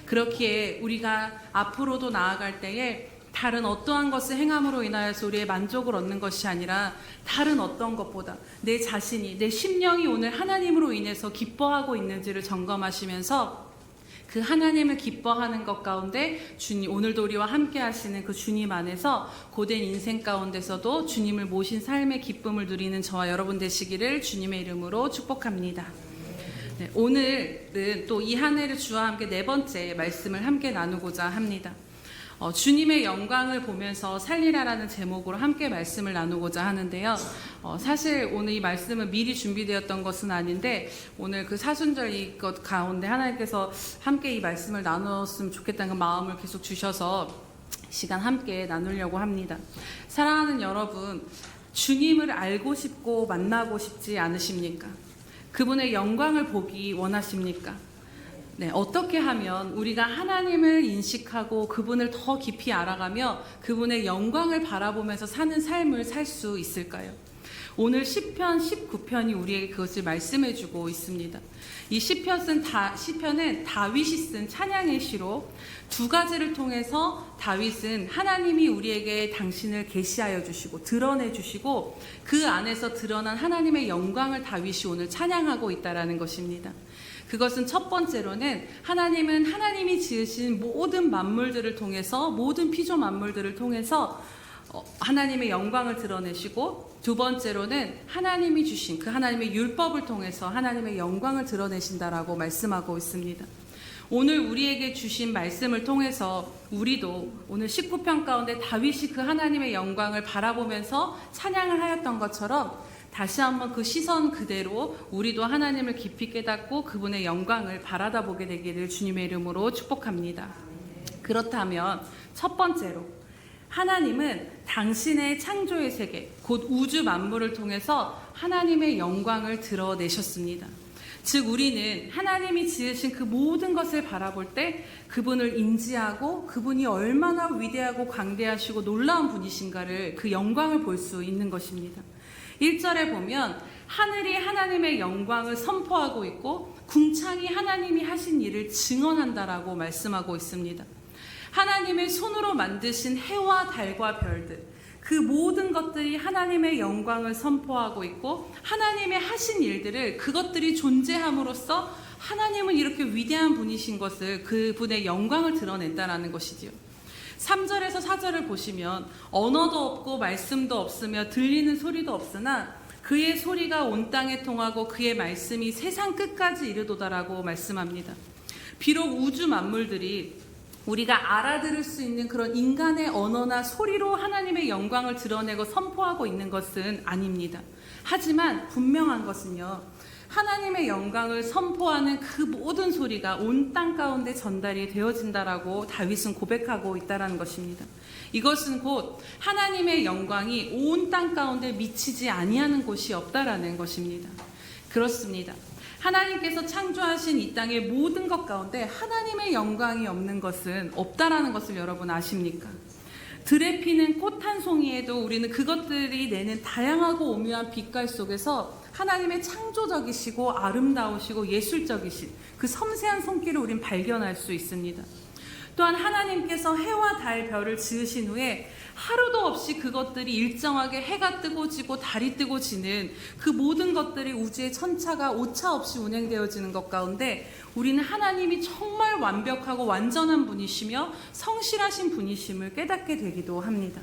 그렇기에 우리가 앞으로도 나아갈 때에 다른 어떠한 것을 행함으로 인하여서 우리의 만족을 얻는 것이 아니라 다른 어떤 것보다 내 자신이, 내 심령이 오늘 하나님으로 인해서 기뻐하고 있는지를 점검하시면서 그 하나님을 기뻐하는 것 가운데 주님, 오늘도 우리와 함께 하시는 그 주님 안에서 고된 인생 가운데서도 주님을 모신 삶의 기쁨을 누리는 저와 여러분 되시기를 주님의 이름으로 축복합니다. 네, 오늘은 또 이 한 해를 주와 함께 네 번째 말씀을 함께 나누고자 합니다. 주님의 영광을 보면서 살리라라는 제목으로 함께 말씀을 나누고자 하는데요. 사실 오늘 이 말씀은 미리 준비되었던 것은 아닌데 오늘 그 사순절 이것 가운데 하나님께서 함께 이 말씀을 나눴으면 좋겠다는 그 마음을 계속 주셔서 시간 함께 나누려고 합니다. 사랑하는 여러분, 주님을 알고 싶고 만나고 싶지 않으십니까? 그분의 영광을 보기 원하십니까? 네, 어떻게 하면 우리가 하나님을 인식하고 그분을 더 깊이 알아가며 그분의 영광을 바라보면서 사는 삶을 살 수 있을까요? 오늘 시편 19편이 우리에게 그것을 말씀해주고 있습니다. 이 시편은 다윗이 쓴 찬양의 시로 두 가지를 통해서 다윗은 하나님이 우리에게 당신을 계시하여 주시고 드러내 주시고 그 안에서 드러난 하나님의 영광을 다윗이 오늘 찬양하고 있다는 것입니다. 그것은 첫 번째로는 하나님은 하나님이 지으신 모든 만물들을 통해서, 모든 피조 만물들을 통해서 하나님의 영광을 드러내시고, 두 번째로는 하나님이 주신 그 하나님의 율법을 통해서 하나님의 영광을 드러내신다라고 말씀하고 있습니다. 오늘 우리에게 주신 말씀을 통해서 우리도 오늘 19편 가운데 다윗이 그 하나님의 영광을 바라보면서 찬양을 하였던 것처럼 다시 한번 그 시선 그대로 우리도 하나님을 깊이 깨닫고 그분의 영광을 바라다 보게 되기를 주님의 이름으로 축복합니다. 그렇다면 첫 번째로 하나님은 당신의 창조의 세계, 곧 우주 만물을 통해서 하나님의 영광을 드러내셨습니다. 즉 우리는 하나님이 지으신 그 모든 것을 바라볼 때 그분을 인지하고 그분이 얼마나 위대하고 광대하시고 놀라운 분이신가를 그 영광을 볼 수 있는 것입니다. 1절에 보면 하늘이 하나님의 영광을 선포하고 있고 궁창이 하나님이 하신 일을 증언한다라고 말씀하고 있습니다. 하나님의 손으로 만드신 해와 달과 별들, 그 모든 것들이 하나님의 영광을 선포하고 있고 하나님의 하신 일들을 그것들이 존재함으로써 하나님은 이렇게 위대한 분이신 것을 그분의 영광을 드러낸다라는 것이지요. 3절에서 4절을 보시면 언어도 없고 말씀도 없으며 들리는 소리도 없으나 그의 소리가 온 땅에 통하고 그의 말씀이 세상 끝까지 이르도다라고 말씀합니다. 비록 우주 만물들이 우리가 알아들을 수 있는 그런 인간의 언어나 소리로 하나님의 영광을 드러내고 선포하고 있는 것은 아닙니다. 하지만 분명한 것은요, 하나님의 영광을 선포하는 그 모든 소리가 온 땅 가운데 전달이 되어진다라고 다윗은 고백하고 있다라는 것입니다. 이것은 곧 하나님의 영광이 온 땅 가운데 미치지 아니하는 곳이 없다라는 것입니다. 그렇습니다. 하나님께서 창조하신 이 땅의 모든 것 가운데 하나님의 영광이 없는 것은 없다라는 것을 여러분 아십니까? 들에 피는 꽃 한 송이에도 우리는 그것들이 내는 다양하고 오묘한 빛깔 속에서 하나님의 창조적이시고 아름다우시고 예술적이신 그 섬세한 손길을 우린 발견할 수 있습니다. 또한 하나님께서 해와 달, 별을 지으신 후에 하루도 없이 그것들이 일정하게 해가 뜨고 지고 달이 뜨고 지는 그 모든 것들이 우주의 천차가 오차 없이 운행되어지는 것 가운데 우리는 하나님이 정말 완벽하고 완전한 분이시며 성실하신 분이심을 깨닫게 되기도 합니다.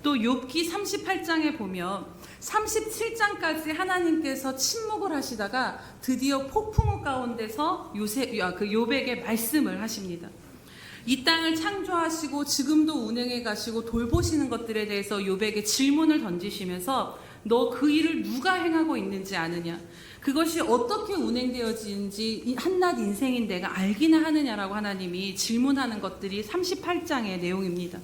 또 욥기 38장에 보면 37장까지 하나님께서 침묵을 하시다가 드디어 폭풍우 가운데서 욥에게 말씀을 하십니다. 이 땅을 창조하시고 지금도 운행해 가시고 돌보시는 것들에 대해서 욥에게 질문을 던지시면서 너 그 일을 누가 행하고 있는지 아느냐? 그것이 어떻게 운행되어지는지 한낱 인생인 내가 알기나 하느냐라고 하나님이 질문하는 것들이 38장의 내용입니다.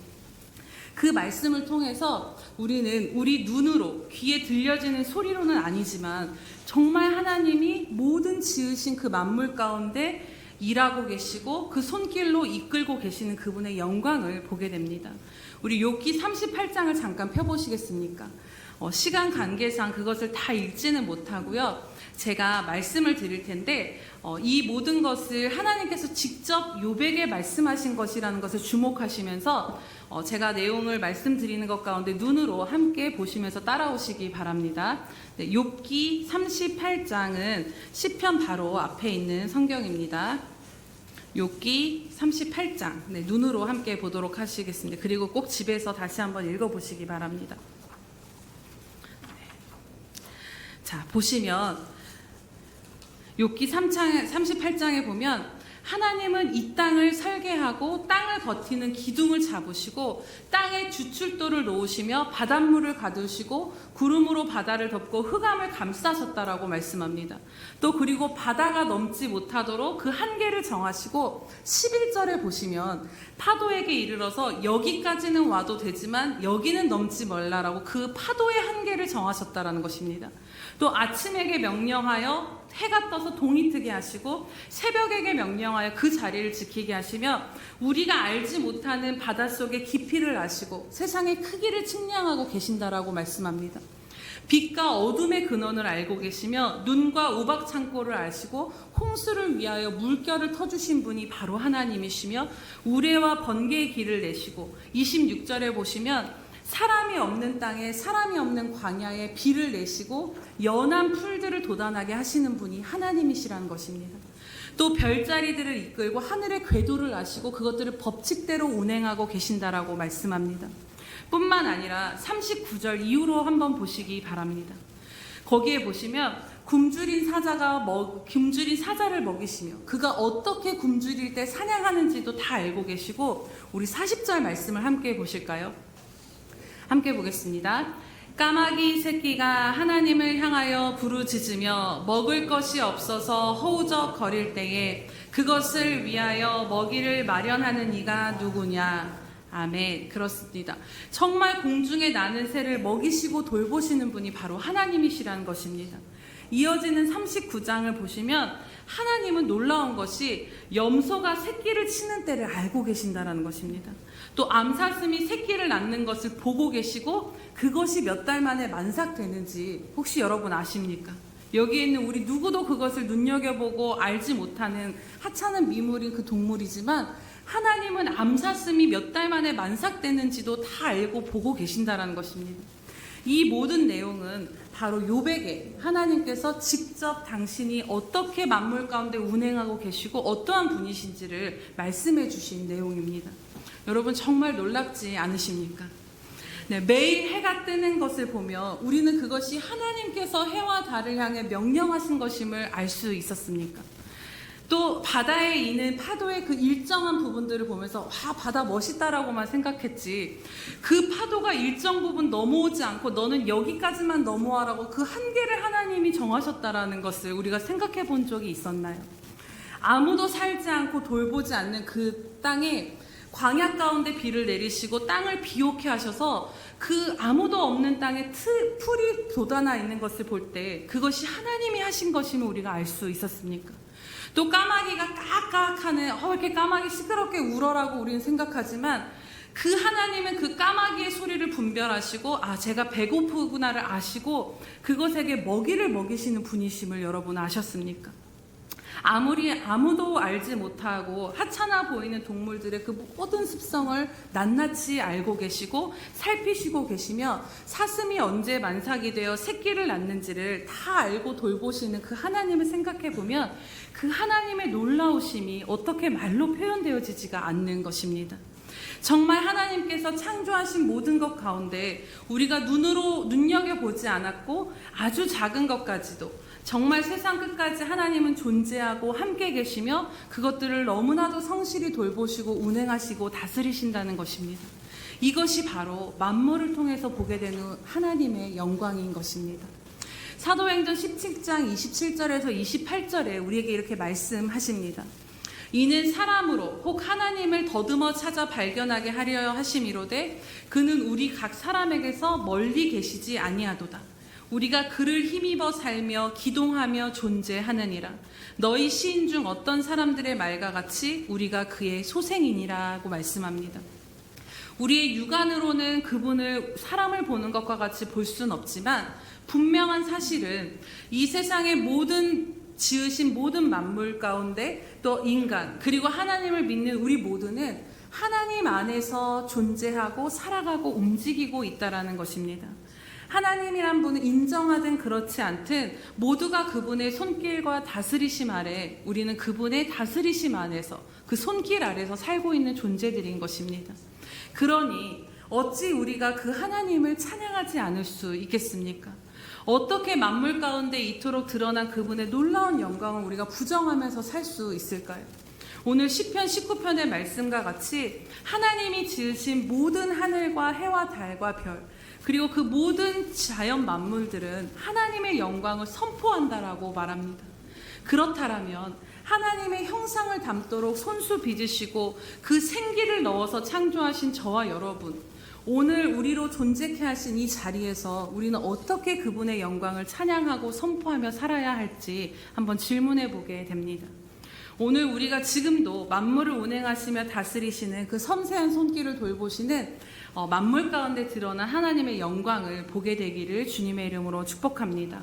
그 말씀을 통해서 우리는 우리 눈으로 귀에 들려지는 소리로는 아니지만 정말 하나님이 모든 지으신 그 만물 가운데 일하고 계시고 그 손길로 이끌고 계시는 그분의 영광을 보게 됩니다. 우리 욥기 38장을 잠깐 펴보시겠습니까? 시간 관계상 그것을 다 읽지는 못하고요. 제가 말씀을 드릴 텐데 이 모든 것을 하나님께서 직접 욥에게 말씀하신 것이라는 것을 주목하시면서 제가 내용을 말씀드리는 것 가운데 눈으로 함께 보시면서 따라오시기 바랍니다. 네, 욥기 38장은 시편 바로 앞에 있는 성경입니다. 욥기 38장 눈으로 함께 보도록 하시겠습니다. 그리고 꼭 집에서 다시 한번 읽어보시기 바랍니다. 자, 보시면 욥기 38장에 보면 하나님은 이 땅을 설계하고 땅을 버티는 기둥을 잡으시고 땅에 주출도를 놓으시며 바닷물을 가두시고 구름으로 바다를 덮고 흑암을 감싸셨다라고 말씀합니다. 또 그리고 바다가 넘지 못하도록 그 한계를 정하시고 11절에 보시면 파도에게 이르러서 여기까지는 와도 되지만 여기는 넘지 말라라고 그 파도의 한계를 정하셨다라는 것입니다. 또 아침에게 명령하여 해가 떠서 동이 트게 하시고 새벽에게 명령하여 그 자리를 지키게 하시며 우리가 알지 못하는 바닷속의 깊이를 아시고 세상의 크기를 측량하고 계신다라고 말씀합니다. 빛과 어둠의 근원을 알고 계시며 눈과 우박 창고를 아시고 홍수를 위하여 물결을 터주신 분이 바로 하나님이시며 우레와 번개의 길을 내시고 26절에 보시면 사람이 없는 땅에 사람이 없는 광야에 비를 내시고 연한 풀들을 돋아나게 하시는 분이 하나님이시라는 것입니다. 또 별자리들을 이끌고 하늘의 궤도를 아시고 그것들을 법칙대로 운행하고 계신다라고 말씀합니다. 뿐만 아니라 39절 이후로 한번 보시기 바랍니다. 거기에 보시면 굶주린 사자를 먹이시며 그가 어떻게 굶주릴 때 사냥하는지도 다 알고 계시고 우리 40절 말씀을 함께 보실까요? 함께 보겠습니다. 까마귀 새끼가 하나님을 향하여 부르짖으며 먹을 것이 없어서 허우적거릴 때에 그것을 위하여 먹이를 마련하는 이가 누구냐? 아멘. 그렇습니다. 정말 공중에 나는 새를 먹이시고 돌보시는 분이 바로 하나님이시라는 것입니다. 이어지는 39장을 보시면 하나님은 놀라운 것이 염소가 새끼를 치는 때를 알고 계신다라는 것입니다. 또 암사슴이 새끼를 낳는 것을 보고 계시고 그것이 몇 달 만에 만삭되는지 혹시 여러분 아십니까? 여기에 있는 우리 누구도 그것을 눈여겨보고 알지 못하는 하찮은 미물인 그 동물이지만 하나님은 암사슴이 몇 달 만에 만삭되는지도 다 알고 보고 계신다라는 것입니다. 이 모든 내용은 바로 욥에게 하나님께서 직접 당신이 어떻게 만물 가운데 운행하고 계시고 어떠한 분이신지를 말씀해 주신 내용입니다. 여러분 정말 놀랍지 않으십니까? 네, 매일 해가 뜨는 것을 보며 우리는 그것이 하나님께서 해와 달을 향해 명령하신 것임을 알 수 있었습니까? 또 바다에 있는 파도의 그 일정한 부분들을 보면서 와, 바다 멋있다라고만 생각했지 그 파도가 일정 부분 넘어오지 않고 너는 여기까지만 넘어와라고 그 한계를 하나님이 정하셨다라는 것을 우리가 생각해 본 적이 있었나요? 아무도 살지 않고 돌보지 않는 그 땅에 광야 가운데 비를 내리시고 땅을 비옥해 하셔서 그 아무도 없는 땅에 풀이 돋아나 있는 것을 볼 때 그것이 하나님이 하신 것임을 우리가 알 수 있었습니까? 또 까마귀가 까악까악하는 왜 이렇게 까마귀 시끄럽게 울어라고 우리는 생각하지만 그 하나님은 그 까마귀의 소리를 분별하시고 제가 배고프구나를 아시고 그것에게 먹이를 먹이시는 분이심을 여러분 아셨습니까? 아무리 아무도 알지 못하고 하찮아 보이는 동물들의 그 모든 습성을 낱낱이 알고 계시고 살피시고 계시며 사슴이 언제 만삭이 되어 새끼를 낳는지를 다 알고 돌보시는 그 하나님을 생각해 보면 그 하나님의 놀라우심이 어떻게 말로 표현되어지지가 않는 것입니다. 정말 하나님께서 창조하신 모든 것 가운데 우리가 눈으로 눈여겨보지 않았고 아주 작은 것까지도 정말 세상 끝까지 하나님은 존재하고 함께 계시며 그것들을 너무나도 성실히 돌보시고 운행하시고 다스리신다는 것입니다. 이것이 바로 만물을 통해서 보게 되는 하나님의 영광인 것입니다. 사도행전 17장 27절에서 28절에 우리에게 이렇게 말씀하십니다. 이는 사람으로 혹 하나님을 더듬어 찾아 발견하게 하려 하심이로되 그는 우리 각 사람에게서 멀리 계시지 아니하도다. 우리가 그를 힘입어 살며 기동하며 존재하느니라. 너희 시인 중 어떤 사람들의 말과 같이 우리가 그의 소생이니라고 말씀합니다. 우리의 육안으로는 그분을 사람을 보는 것과 같이 볼 수는 없지만 분명한 사실은 이 세상의 모든 지으신 모든 만물 가운데 또 인간 그리고 하나님을 믿는 우리 모두는 하나님 안에서 존재하고 살아가고 움직이고 있다라는 것입니다. 하나님이란 분은 인정하든 그렇지 않든 모두가 그분의 손길과 다스리심 아래 우리는 그분의 다스리심 안에서 그 손길 아래서 살고 있는 존재들인 것입니다. 그러니 어찌 우리가 그 하나님을 찬양하지 않을 수 있겠습니까? 어떻게 만물 가운데 이토록 드러난 그분의 놀라운 영광을 우리가 부정하면서 살 수 있을까요? 오늘 시편 19편의 말씀과 같이 하나님이 지으신 모든 하늘과 해와 달과 별 그리고 그 모든 자연 만물들은 하나님의 영광을 선포한다라고 말합니다. 그렇다면 하나님의 형상을 담도록 손수 빚으시고 그 생기를 넣어서 창조하신 저와 여러분 오늘 우리로 존재케 하신 이 자리에서 우리는 어떻게 그분의 영광을 찬양하고 선포하며 살아야 할지 한번 질문해 보게 됩니다. 오늘 우리가 지금도 만물을 운행하시며 다스리시는 그 섬세한 손길을 돌보시는 만물 가운데 드러난 하나님의 영광을 보게 되기를 주님의 이름으로 축복합니다.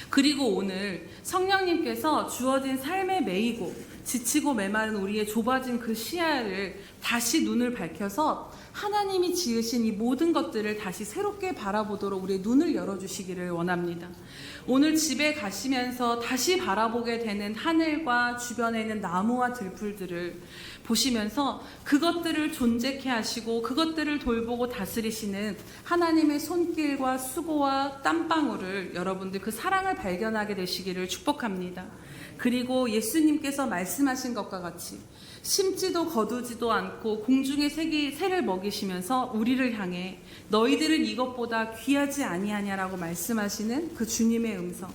그리고 오늘 성령님께서 주어진 삶에 매이고 지치고 메마른 우리의 좁아진 그 시야를 다시 눈을 밝혀서 하나님이 지으신 이 모든 것들을 다시 새롭게 바라보도록 우리의 눈을 열어주시기를 원합니다. 오늘 집에 가시면서 다시 바라보게 되는 하늘과 주변에 있는 나무와 들풀들을 보시면서 그것들을 존재케 하시고 그것들을 돌보고 다스리시는 하나님의 손길과 수고와 땀방울을 여러분들 그 사랑을 발견하게 되시기를 축복합니다. 그리고 예수님께서 말씀하신 것과 같이 심지도 거두지도 않고 공중의 새를 먹이시면서 우리를 향해 너희들은 이것보다 귀하지 아니하냐라고 말씀하시는 그 주님의 음성,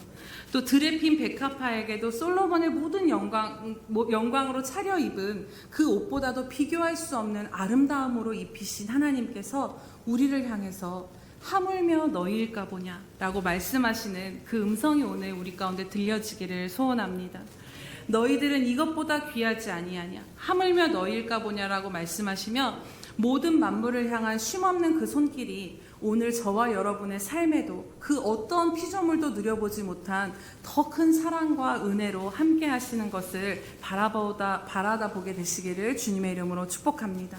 또 드레핀 백합화에게도 솔로몬의 모든 영광으로 차려입은 그 옷보다도 비교할 수 없는 아름다움으로 입히신 하나님께서 우리를 향해서 하물며 너희일까 보냐 라고 말씀하시는 그 음성이 오늘 우리 가운데 들려지기를 소원합니다. 너희들은 이것보다 귀하지 아니하냐, 하물며 너희일까 보냐라고 말씀하시며 모든 만물을 향한 쉼없는 그 손길이 오늘 저와 여러분의 삶에도 그 어떤 피조물도 누려보지 못한 더 큰 사랑과 은혜로 함께 하시는 것을 바라다 보게 되시기를 주님의 이름으로 축복합니다.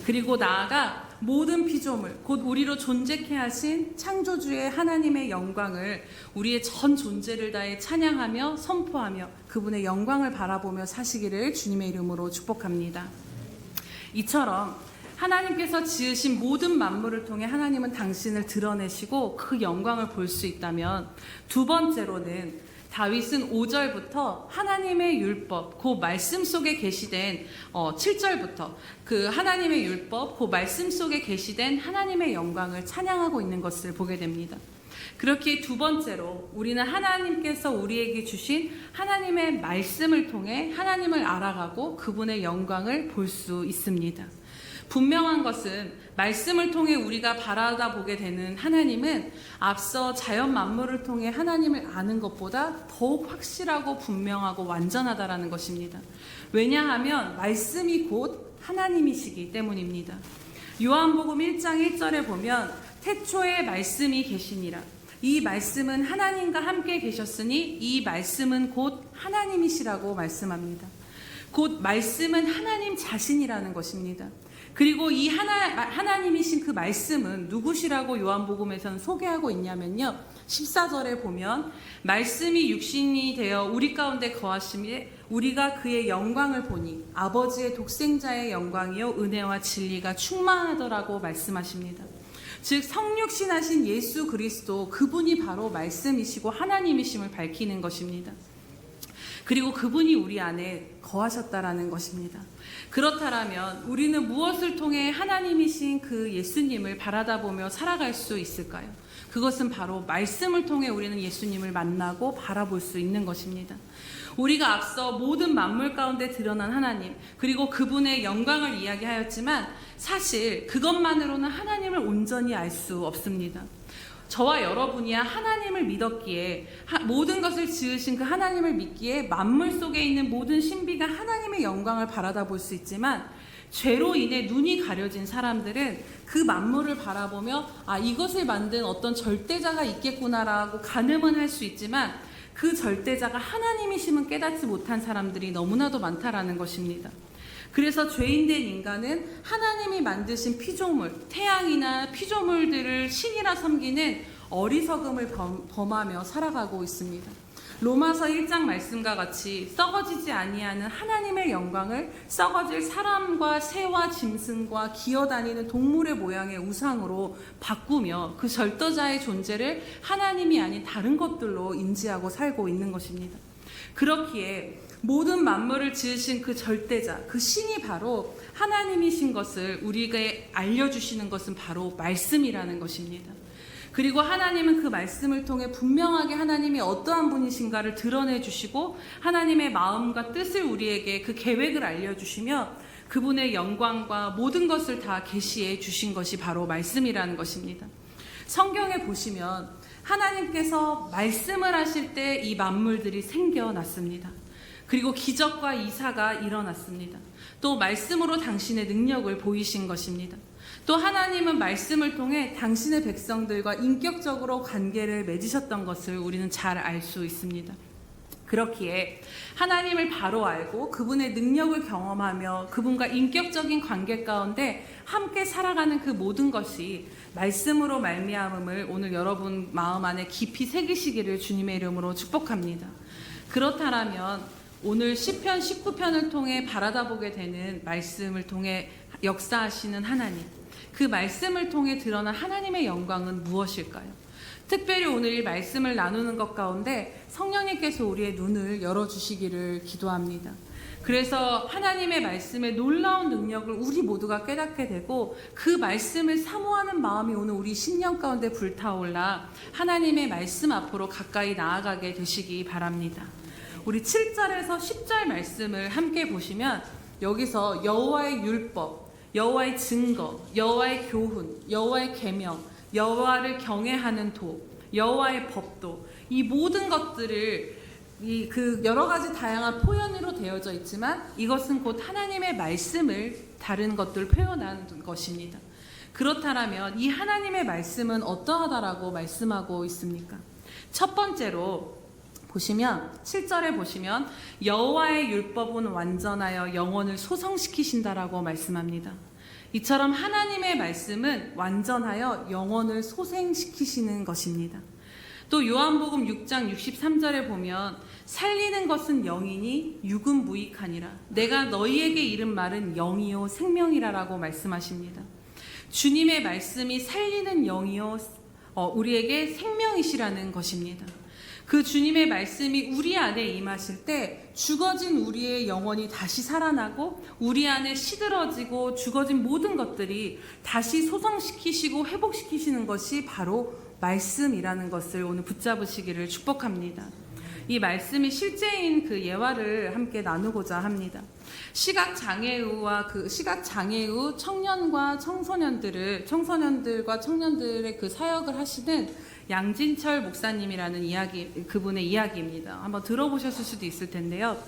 그리고 나아가 모든 피조물, 곧 우리로 존재케 하신 창조주의 하나님의 영광을 우리의 전 존재를 다해 찬양하며 선포하며 그분의 영광을 바라보며 사시기를 주님의 이름으로 축복합니다. 이처럼 하나님께서 지으신 모든 만물을 통해 하나님은 당신을 드러내시고 그 영광을 볼 수 있다면, 두 번째로는 다윗은 5절부터 하나님의 율법, 그 말씀 속에 계시된 7절부터 그 하나님의 율법, 그 말씀 속에 계시된 하나님의 영광을 찬양하고 있는 것을 보게 됩니다. 그렇게 두 번째로 우리는 하나님께서 우리에게 주신 하나님의 말씀을 통해 하나님을 알아가고 그분의 영광을 볼 수 있습니다. 분명한 것은 말씀을 통해 우리가 바라다 보게 되는 하나님은 앞서 자연 만물을 통해 하나님을 아는 것보다 더욱 확실하고 분명하고 완전하다라는 것입니다. 왜냐하면 말씀이 곧 하나님이시기 때문입니다. 요한복음 1장 1절에 보면 태초에 말씀이 계시니라. 이 말씀은 하나님과 함께 계셨으니 이 말씀은 곧 하나님이시라고 말씀합니다. 곧 말씀은 하나님 자신이라는 것입니다. 그리고 이 하나님이신 그 말씀은 누구시라고 요한복음에서는 소개하고 있냐면요, 14절에 보면 말씀이 육신이 되어 우리 가운데 거하심에 우리가 그의 영광을 보니 아버지의 독생자의 영광이요 은혜와 진리가 충만하더라고 말씀하십니다. 즉 성육신하신 예수 그리스도, 그분이 바로 말씀이시고 하나님이심을 밝히는 것입니다. 그리고 그분이 우리 안에 거하셨다라는 것입니다. 그렇다면 우리는 무엇을 통해 하나님이신 그 예수님을 바라다보며 살아갈 수 있을까요? 그것은 바로 말씀을 통해 우리는 예수님을 만나고 바라볼 수 있는 것입니다. 우리가 앞서 모든 만물 가운데 드러난 하나님, 그리고 그분의 영광을 이야기하였지만 사실 그것만으로는 하나님을 온전히 알 수 없습니다. 저와 여러분이야 하나님을 믿었기에, 모든 것을 지으신 그 하나님을 믿기에 만물 속에 있는 모든 신비가 하나님의 영광을 바라다 볼 수 있지만, 죄로 인해 눈이 가려진 사람들은 그 만물을 바라보며 이것을 만든 어떤 절대자가 있겠구나라고 가늠은 할 수 있지만 그 절대자가 하나님이심은 깨닫지 못한 사람들이 너무나도 많다라는 것입니다. 그래서 죄인된 인간은 하나님이 만드신 피조물, 태양이나 피조물들을 신이라 섬기는 어리석음을 범하며 살아가고 있습니다. 로마서 1장 말씀과 같이 썩어지지 아니하는 하나님의 영광을 썩어질 사람과 새와 짐승과 기어다니는 동물의 모양의 우상으로 바꾸며 그 절대자의 존재를 하나님이 아닌 다른 것들로 인지하고 살고 있는 것입니다. 그렇기에 모든 만물을 지으신 그 절대자, 그 신이 바로 하나님이신 것을 우리에게 알려주시는 것은 바로 말씀이라는 것입니다. 그리고 하나님은 그 말씀을 통해 분명하게 하나님이 어떠한 분이신가를 드러내 주시고 하나님의 마음과 뜻을 우리에게 그 계획을 알려주시며 그분의 영광과 모든 것을 다 계시해 주신 것이 바로 말씀이라는 것입니다. 성경에 보시면 하나님께서 말씀을 하실 때 이 만물들이 생겨났습니다. 그리고 기적과 이사가 일어났습니다. 또 말씀으로 당신의 능력을 보이신 것입니다. 또 하나님은 말씀을 통해 당신의 백성들과 인격적으로 관계를 맺으셨던 것을 우리는 잘 알 수 있습니다. 그렇기에 하나님을 바로 알고 그분의 능력을 경험하며 그분과 인격적인 관계 가운데 함께 살아가는 그 모든 것이 말씀으로 말미암음을 오늘 여러분 마음 안에 깊이 새기시기를 주님의 이름으로 축복합니다. 그렇다면 오늘 시편 19편을 통해 바라다보게 되는 말씀을 통해 역사하시는 하나님, 그 말씀을 통해 드러난 하나님의 영광은 무엇일까요? 특별히 오늘 이 말씀을 나누는 것 가운데 성령님께서 우리의 눈을 열어주시기를 기도합니다. 그래서 하나님의 말씀의 놀라운 능력을 우리 모두가 깨닫게 되고 그 말씀을 사모하는 마음이 오늘 우리 심령 가운데 불타올라 하나님의 말씀 앞으로 가까이 나아가게 되시기 바랍니다. 우리 7절에서 10절 말씀을 함께 보시면 여기서 여호와의 율법, 여호와의 증거, 여호와의 교훈, 여호와의 계명, 여호와를 경외하는 도, 여호와의 법도, 이 모든 것들을 그 여러 가지 다양한 표현으로 되어져 있지만 이것은 곧 하나님의 말씀을 다른 것들 표현한 것입니다. 그렇다면 이 하나님의 말씀은 어떠하다라고 말씀하고 있습니까? 첫 번째로 보시면 7절에 보시면 여호와의 율법은 완전하여 영혼을 소성시키신다라고 말씀합니다. 이처럼 하나님의 말씀은 완전하여 영혼을 소생시키시는 것입니다. 또 요한복음 6장 63절에 보면 살리는 것은 영이니 육은 무익하니라. 내가 너희에게 이른 말은 영이요 생명이라라고 말씀하십니다. 주님의 말씀이 살리는 영이요 우리에게 생명이시라는 것입니다. 그 주님의 말씀이 우리 안에 임하실 때 죽어진 우리의 영혼이 다시 살아나고 우리 안에 시들어지고 죽어진 모든 것들이 다시 소성시키시고 회복시키시는 것이 바로 말씀이라는 것을 오늘 붙잡으시기를 축복합니다. 이 말씀이 실제인 그 예화를 함께 나누고자 합니다. 시각장애우와 그 시각장애우 청년과 청소년들과 청년들의 그 사역을 하시는 양진철 목사님이라는 그분의 이야기입니다. 한번 들어보셨을 수도 있을 텐데요.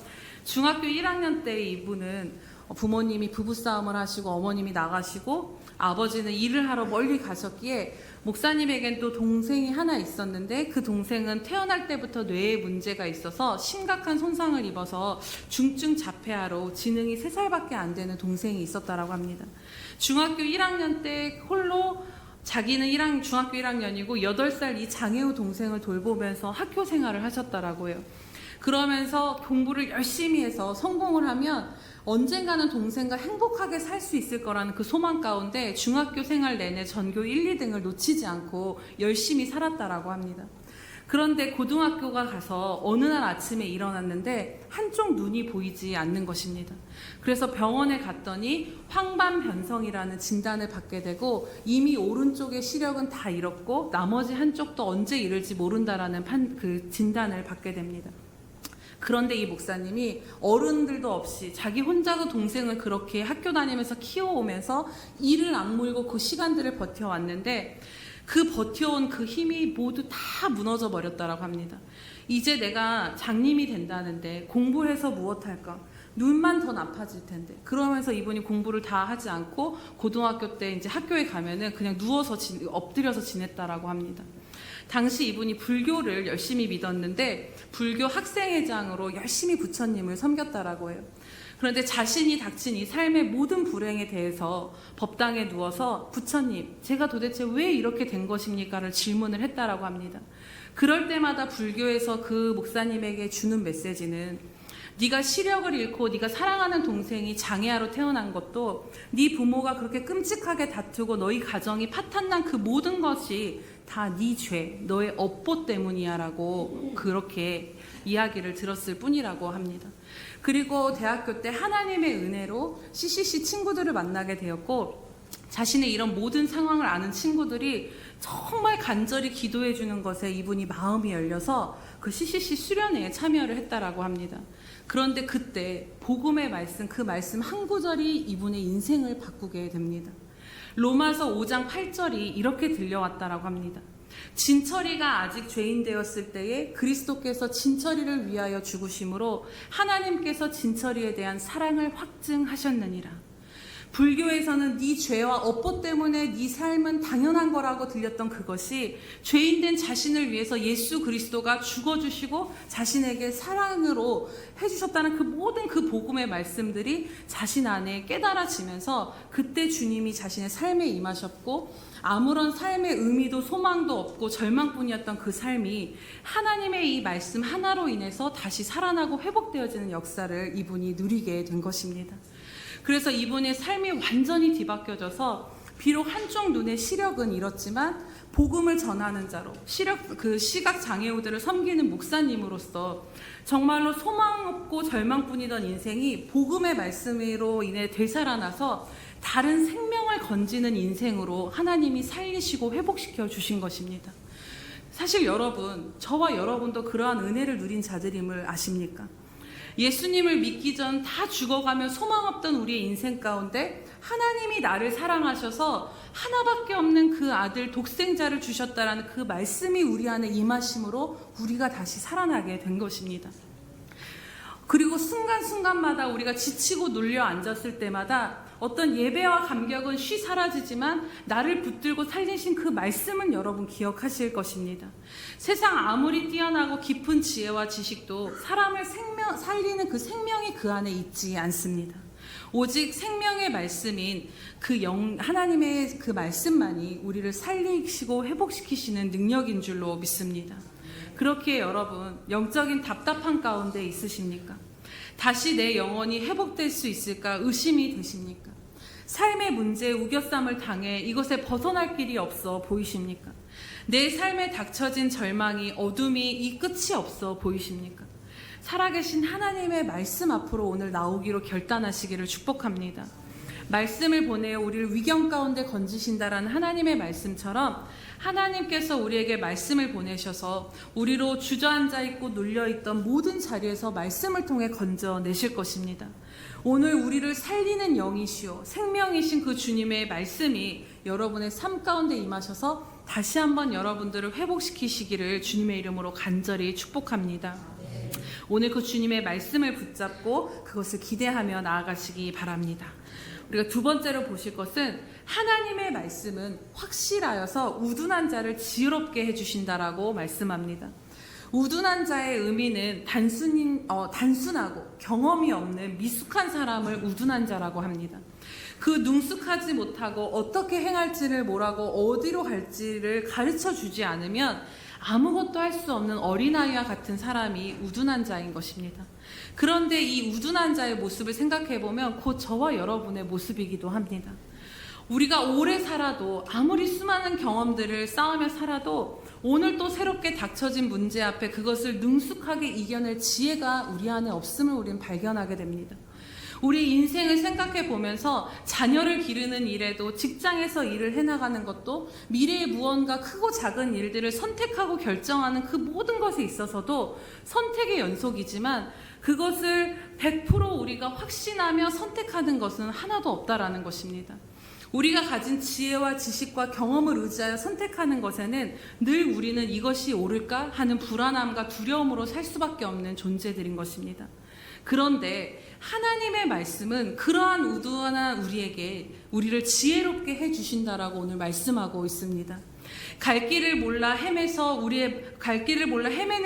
중학교 1학년 때 이분은 부모님이 부부싸움을 하시고 어머님이 나가시고 아버지는 일을 하러 멀리 가셨기에 목사님에겐 또 동생이 하나 있었는데 그 동생은 태어날 때부터 뇌에 문제가 있어서 심각한 손상을 입어서 중증 자폐아로 지능이 3살밖에 안 되는 동생이 있었다라고 합니다. 중학교 1학년 때 홀로 자기는 중학교 1학년이고 8살 이 장애우 동생을 돌보면서 학교 생활을 하셨다라고 해요. 그러면서 공부를 열심히 해서 성공을 하면 언젠가는 동생과 행복하게 살 수 있을 거라는 그 소망 가운데 중학교 생활 내내 전교 1, 2등을 놓치지 않고 열심히 살았다라고 합니다. 그런데 고등학교가 가서 어느 날 아침에 일어났는데 한쪽 눈이 보이지 않는 것입니다. 그래서 병원에 갔더니 황반변성이라는 진단을 받게 되고 이미 오른쪽의 시력은 다 잃었고 나머지 한쪽도 언제 잃을지 모른다라는 그 진단을 받게 됩니다. 그런데 이 목사님이 어른들도 없이 자기 혼자서 동생을 그렇게 학교 다니면서 키워오면서 이를 악물고 그 시간들을 버텨왔는데 그 버텨온 그 힘이 모두 다 무너져 버렸다라고 합니다. 이제 내가 장님이 된다는데 공부해서 무엇할까? 눈만 더 나빠질 텐데. 그러면서 이분이 공부를 다 하지 않고 고등학교 때 이제 학교에 가면은 그냥 누워서 엎드려서 지냈다라고 합니다. 당시 이분이 불교를 열심히 믿었는데 불교 학생회장으로 열심히 부처님을 섬겼다라고 해요. 그런데 자신이 닥친 이 삶의 모든 불행에 대해서 법당에 누워서 부처님, 제가 도대체 왜 이렇게 된 것입니까를 질문을 했다라고 합니다. 그럴 때마다 불교에서 그 목사님에게 주는 메시지는 네가 시력을 잃고 네가 사랑하는 동생이 장애아로 태어난 것도 네 부모가 그렇게 끔찍하게 다투고 너희 가정이 파탄난 그 모든 것이 다 네 죄, 너의 업보 때문이야 라고 그렇게 이야기를 들었을 뿐이라고 합니다. 그리고 대학교 때 하나님의 은혜로 CCC 친구들을 만나게 되었고 자신의 이런 모든 상황을 아는 친구들이 정말 간절히 기도해 주는 것에 이분이 마음이 열려서 그 CCC 수련회에 참여를 했다라고 합니다. 그런데 그때 복음의 말씀, 그 말씀 한 구절이 이분의 인생을 바꾸게 됩니다. 로마서 5장 8절이 이렇게 들려왔다라고 합니다. 진철이가 아직 죄인 되었을 때에 그리스도께서 진철이를 위하여 죽으심으로 하나님께서 진철이에 대한 사랑을 확증하셨느니라. 불교에서는 네 죄와 업보 때문에 네 삶은 당연한 거라고 들렸던 그것이 죄인된 자신을 위해서 예수 그리스도가 죽어주시고 자신에게 사랑으로 해주셨다는 그 모든 그 복음의 말씀들이 자신 안에 깨달아지면서 그때 주님이 자신의 삶에 임하셨고 아무런 삶의 의미도 소망도 없고 절망뿐이었던 그 삶이 하나님의 이 말씀 하나로 인해서 다시 살아나고 회복되어지는 역사를 이분이 누리게 된 것입니다. 그래서 이분의 삶이 완전히 뒤바뀌어져서 비록 한쪽 눈의 시력은 잃었지만 복음을 전하는 자로 시각 장애우들을 섬기는 목사님으로서 정말로 소망 없고 절망뿐이던 인생이 복음의 말씀으로 인해 되살아나서 다른 생명을 건지는 인생으로 하나님이 살리시고 회복시켜 주신 것입니다. 사실 여러분, 저와 여러분도 그러한 은혜를 누린 자들임을 아십니까? 예수님을 믿기 전 다 죽어가며 소망 없던 우리의 인생 가운데 하나님이 나를 사랑하셔서 하나밖에 없는 그 아들 독생자를 주셨다라는 그 말씀이 우리 안에 임하심으로 우리가 다시 살아나게 된 것입니다. 그리고 순간순간마다 우리가 지치고 눌려 앉았을 때마다 어떤 예배와 감격은 쉬 사라지지만 나를 붙들고 살리신 그 말씀은 여러분 기억하실 것입니다. 세상 아무리 뛰어나고 깊은 지혜와 지식도 사람을 살리는 그 생명이 그 안에 있지 않습니다. 오직 생명의 말씀인 하나님의 그 말씀만이 우리를 살리시고 회복시키시는 능력인 줄로 믿습니다. 그렇게 여러분 영적인 답답한 가운데 있으십니까? 다시 내 영혼이 회복될 수 있을까 의심이 되십니까? 삶의 문제에 우겨쌈을 당해 이것에 벗어날 길이 없어 보이십니까? 내 삶에 닥쳐진 절망이 어둠이 이 끝이 없어 보이십니까? 살아계신 하나님의 말씀 앞으로 오늘 나오기로 결단하시기를 축복합니다. 말씀을 보내어 우리를 위경 가운데 건지신다라는 하나님의 말씀처럼 하나님께서 우리에게 말씀을 보내셔서 우리로 주저앉아 있고 눌려있던 모든 자리에서 말씀을 통해 건져내실 것입니다. 오늘 우리를 살리는 영이시오 생명이신 그 주님의 말씀이 여러분의 삶 가운데 임하셔서 다시 한번 여러분들을 회복시키시기를 주님의 이름으로 간절히 축복합니다. 오늘 그 주님의 말씀을 붙잡고 그것을 기대하며 나아가시기 바랍니다. 우리가 두 번째로 보실 것은 하나님의 말씀은 확실하여서 우둔한 자를 지혜롭게 해주신다라고 말씀합니다. 우둔한 자의 의미는 단순하고 경험이 없는 미숙한 사람을 우둔한 자라고 합니다. 그 능숙하지 못하고 어떻게 행할지를 뭐라고 어디로 갈지를 가르쳐 주지 않으면 아무것도 할 수 없는 어린아이와 같은 사람이 우둔한 자인 것입니다. 그런데 이 우둔한 자의 모습을 생각해보면 곧 저와 여러분의 모습이기도 합니다. 우리가 오래 살아도 아무리 수많은 경험들을 쌓으며 살아도 오늘 또 새롭게 닥쳐진 문제 앞에 그것을 능숙하게 이겨낼 지혜가 우리 안에 없음을 우리는 발견하게 됩니다. 우리 인생을 생각해 보면서 자녀를 기르는 일에도 직장에서 일을 해나가는 것도 미래의 무언가 크고 작은 일들을 선택하고 결정하는 그 모든 것에 있어서도 선택의 연속이지만 그것을 100% 우리가 확신하며 선택하는 것은 하나도 없다라는 것입니다. 우리가 가진 지혜와 지식과 경험을 의지하여 선택하는 것에는 늘 우리는 이것이 옳을까 하는 불안함과 두려움으로 살 수밖에 없는 존재들인 것입니다. 그런데 하나님의 말씀은 그러한 우둔한 우리를 지혜롭게 해주신다라고 오늘 말씀하고 있습니다. 갈 길을 몰라 헤매는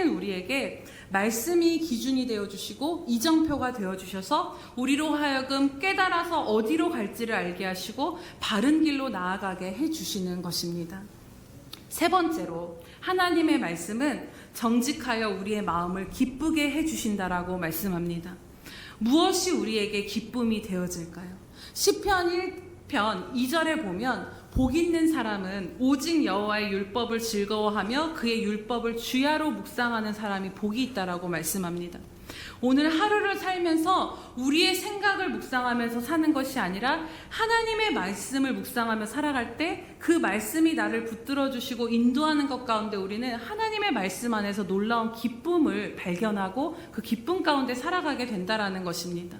우리에게 말씀이 기준이 되어주시고 이정표가 되어주셔서 우리로 하여금 깨달아서 어디로 갈지를 알게 하시고 바른 길로 나아가게 해주시는 것입니다. 세 번째로 하나님의 말씀은 정직하여 우리의 마음을 기쁘게 해주신다라고 말씀합니다. 무엇이 우리에게 기쁨이 되어질까요? 시편 1편 2절에 보면 복 있는 사람은 오직 여호와의 율법을 즐거워하며 그의 율법을 주야로 묵상하는 사람이 복이 있다라고 말씀합니다. 오늘 하루를 살면서 우리의 생각을 묵상하면서 사는 것이 아니라 하나님의 말씀을 묵상하며 살아갈 때 그 말씀이 나를 붙들어 주시고 인도하는 것 가운데 우리는 하나님의 말씀 안에서 놀라운 기쁨을 발견하고 그 기쁨 가운데 살아가게 된다라는 것입니다.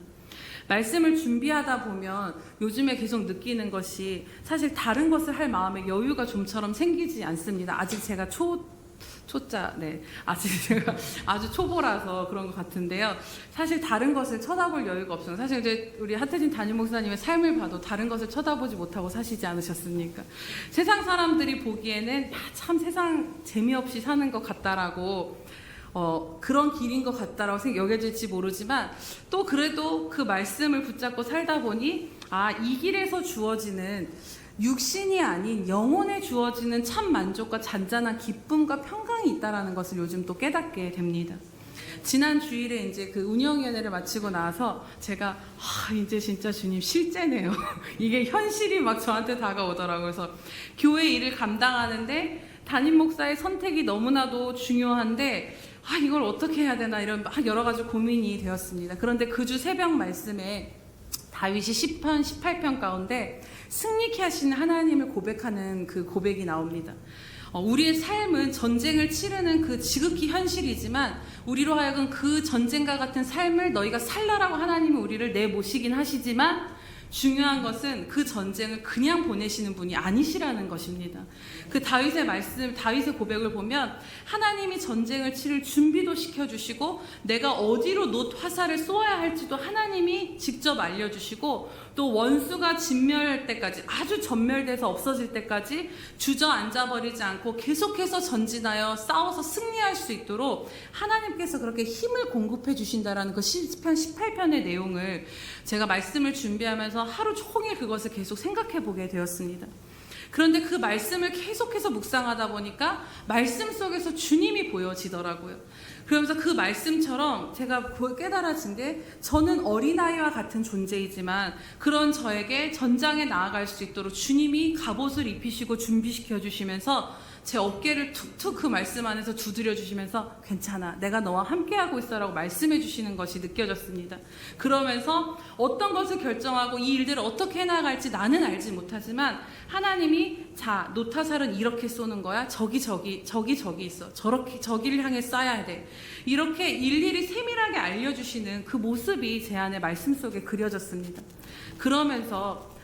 말씀을 준비하다 보면 요즘에 계속 느끼는 것이 사실 다른 것을 할 마음의 여유가 좀처럼 생기지 않습니다. 아직 제가 아직 제가 아주 초보라서 그런 것 같은데요. 사실 다른 것을 쳐다볼 여유가 없어요. 사실 이제 우리 하태진 담임 목사님의 삶을 봐도 다른 것을 쳐다보지 못하고 사시지 않으셨습니까? 세상 사람들이 보기에는 참 세상 재미없이 사는 것 같다라고 그런 길인 것 같다라고 여겨질지 모르지만 또 그래도 그 말씀을 붙잡고 살다 보니 이 길에서 주어지는 육신이 아닌 영혼에 주어지는 참 만족과 잔잔한 기쁨과 평강이 있다라는 것을 요즘 또 깨닫게 됩니다. 지난 주일에 이제 그 운영위원회를 마치고 나서 제가 이제 진짜 주님 실제네요. 이게 현실이 막 저한테 다가오더라고요. 그래서 교회 일을 감당하는데 담임 목사의 선택이 너무나도 중요한데 이걸 어떻게 해야 되나 이런 여러 가지 고민이 되었습니다. 그런데 그 주 새벽 말씀에 다윗이 10편, 18편 가운데 승리케 하시는 하나님을 고백하는 그 고백이 나옵니다. 우리의 삶은 전쟁을 치르는 그 지극히 현실이지만 우리로 하여금 그 전쟁과 같은 삶을 너희가 살라라고 하나님은 우리를 내모시긴 하시지만 중요한 것은 그 전쟁을 그냥 보내시는 분이 아니시라는 것입니다. 그 다윗의 말씀, 다윗의 고백을 보면 하나님이 전쟁을 치를 준비도 시켜주시고 내가 어디로 놋 화살을 쏘아야 할지도 하나님이 직접 알려주시고 또 원수가 진멸할 때까지, 아주 전멸돼서 없어질 때까지 주저앉아버리지 않고 계속해서 전진하여 싸워서 승리할 수 있도록 하나님께서 그렇게 힘을 공급해 주신다라는 그 시편 18편의 내용을 제가 말씀을 준비하면서 하루 종일 그것을 계속 생각해 보게 되었습니다. 그런데 그 말씀을 계속해서 묵상하다 보니까 말씀 속에서 주님이 보여지더라고요. 그러면서 그 말씀처럼 제가 깨달아진 게, 저는 어린아이와 같은 존재이지만 그런 저에게 전장에 나아갈 수 있도록 주님이 갑옷을 입히시고 준비시켜 주시면서 제 어깨를 툭툭 그 말씀 안에서 두드려 주시면서 괜찮아, 내가 너와 함께하고 있어라고 말씀해 주시는 것이 느껴졌습니다. 그러면서 어떤 것을 결정하고 이 일들을 어떻게 해나갈지 나는 알지 못하지만 하나님이, 자, 노타살은 이렇게 쏘는 거야, 저기 있어, 저렇게 저기를 향해 쏴야 돼, 이렇게 일일이 세밀하게 알려주시는 그 모습이 제 안에 말씀 속에 그려졌습니다. 그러면서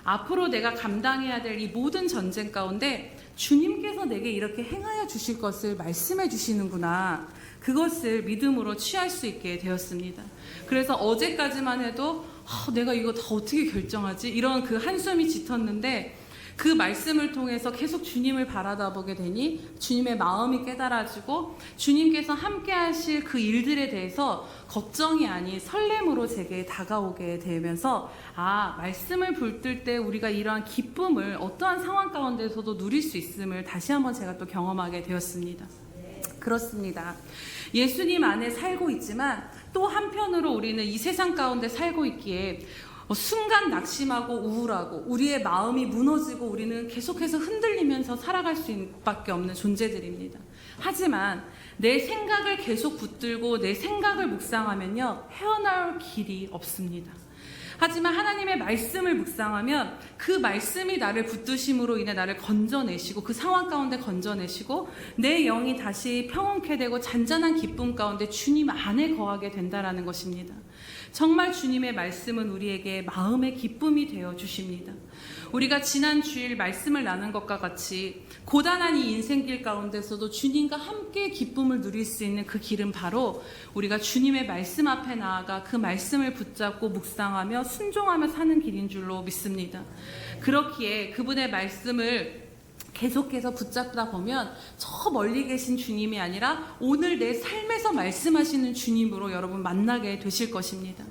앞으로 내가 감당해야 될 이 모든 전쟁 가운데 주님께서 내게 이렇게 행하여 주실 것을 말씀해 주시는구나, 그것을 믿음으로 취할 수 있게 되었습니다. 그래서 어제까지만 해도 내가 이거 다 어떻게 결정하지? 이런 그 한숨이 짙었는데 그 말씀을 통해서 계속 주님을 바라다보게 되니 주님의 마음이 깨달아지고 주님께서 함께 하실 그 일들에 대해서 걱정이 아닌 설렘으로 제게 다가오게 되면서 말씀을 붙들 때 우리가 이러한 기쁨을 어떠한 상황 가운데서도 누릴 수 있음을 다시 한번 제가 또 경험하게 되었습니다. 그렇습니다. 예수님 안에 살고 있지만 또 한편으로 우리는 이 세상 가운데 살고 있기에 순간 낙심하고 우울하고 우리의 마음이 무너지고 우리는 계속해서 흔들리면서 살아갈 수밖에 없는 존재들입니다. 하지만 내 생각을 계속 붙들고 내 생각을 묵상하면요, 헤어나올 길이 없습니다. 하지만 하나님의 말씀을 묵상하면 그 말씀이 나를 붙드심으로 인해 나를 건져내시고 그 상황 가운데 건져내시고 내 영이 다시 평온케 되고 잔잔한 기쁨 가운데 주님 안에 거하게 된다라는 것입니다. 정말 주님의 말씀은 우리에게 마음의 기쁨이 되어 주십니다. 우리가 지난 주일 말씀을 나눈 것과 같이 고단한 이 인생길 가운데서도 주님과 함께 기쁨을 누릴 수 있는 그 길은 바로 우리가 주님의 말씀 앞에 나아가 그 말씀을 붙잡고 묵상하며 순종하며 사는 길인 줄로 믿습니다. 그렇기에 그분의 말씀을 계속해서 붙잡다 보면 저 멀리 계신 주님이 아니라 오늘 내 삶에서 말씀하시는 주님으로 여러분 만나게 되실 것입니다.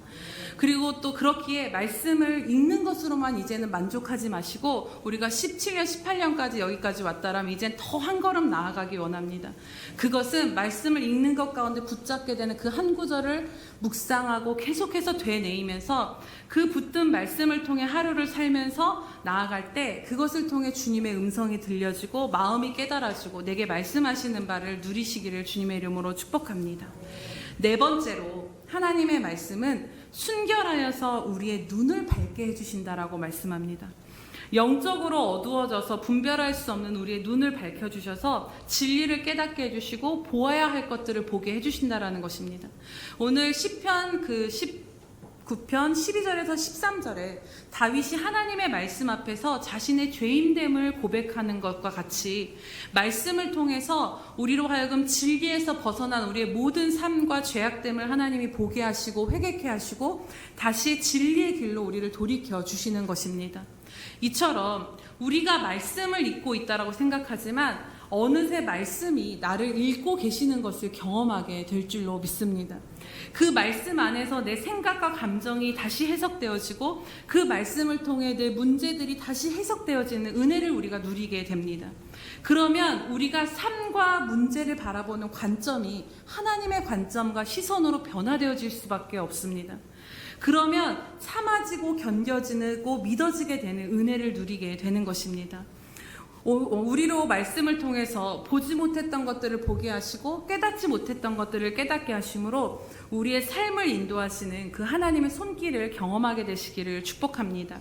그리고 또 그렇기에 말씀을 읽는 것으로만 이제는 만족하지 마시고 우리가 17년, 18년까지 여기까지 왔다라면 이젠 더 한 걸음 나아가기 원합니다. 그것은 말씀을 읽는 것 가운데 붙잡게 되는 그 한 구절을 묵상하고 계속해서 되뇌이면서 그 붙든 말씀을 통해 하루를 살면서 나아갈 때 그것을 통해 주님의 음성이 들려지고 마음이 깨달아지고 내게 말씀하시는 바를 누리시기를 주님의 이름으로 축복합니다. 네 번째로 하나님의 말씀은 순결하여서 우리의 눈을 밝게 해주신다라고 말씀합니다. 영적으로 어두워져서 분별할 수 없는 우리의 눈을 밝혀주셔서 진리를 깨닫게 해주시고 보아야 할 것들을 보게 해주신다라는 것입니다. 오늘 시편 9편 12절에서 13절에 다윗이 하나님의 말씀 앞에서 자신의 죄인됨을 고백하는 것과 같이 말씀을 통해서 우리로 하여금 진리에서 벗어난 우리의 모든 삶과 죄악됨을 하나님이 보게 하시고 회개케 하시고 다시 진리의 길로 우리를 돌이켜 주시는 것입니다. 이처럼 우리가 말씀을 읽고 있다라고 생각하지만 어느새 말씀이 나를 읽고 계시는 것을 경험하게 될 줄로 믿습니다. 그 말씀 안에서 내 생각과 감정이 다시 해석되어지고 그 말씀을 통해 내 문제들이 다시 해석되어지는 은혜를 우리가 누리게 됩니다. 그러면 우리가 삶과 문제를 바라보는 관점이 하나님의 관점과 시선으로 변화되어질 수밖에 없습니다. 그러면 참아지고 견뎌지고 믿어지게 되는 은혜를 누리게 되는 것입니다. 우리로 말씀을 통해서 보지 못했던 것들을 보게 하시고 깨닫지 못했던 것들을 깨닫게 하심으로 우리의 삶을 인도하시는 그 하나님의 손길을 경험하게 되시기를 축복합니다.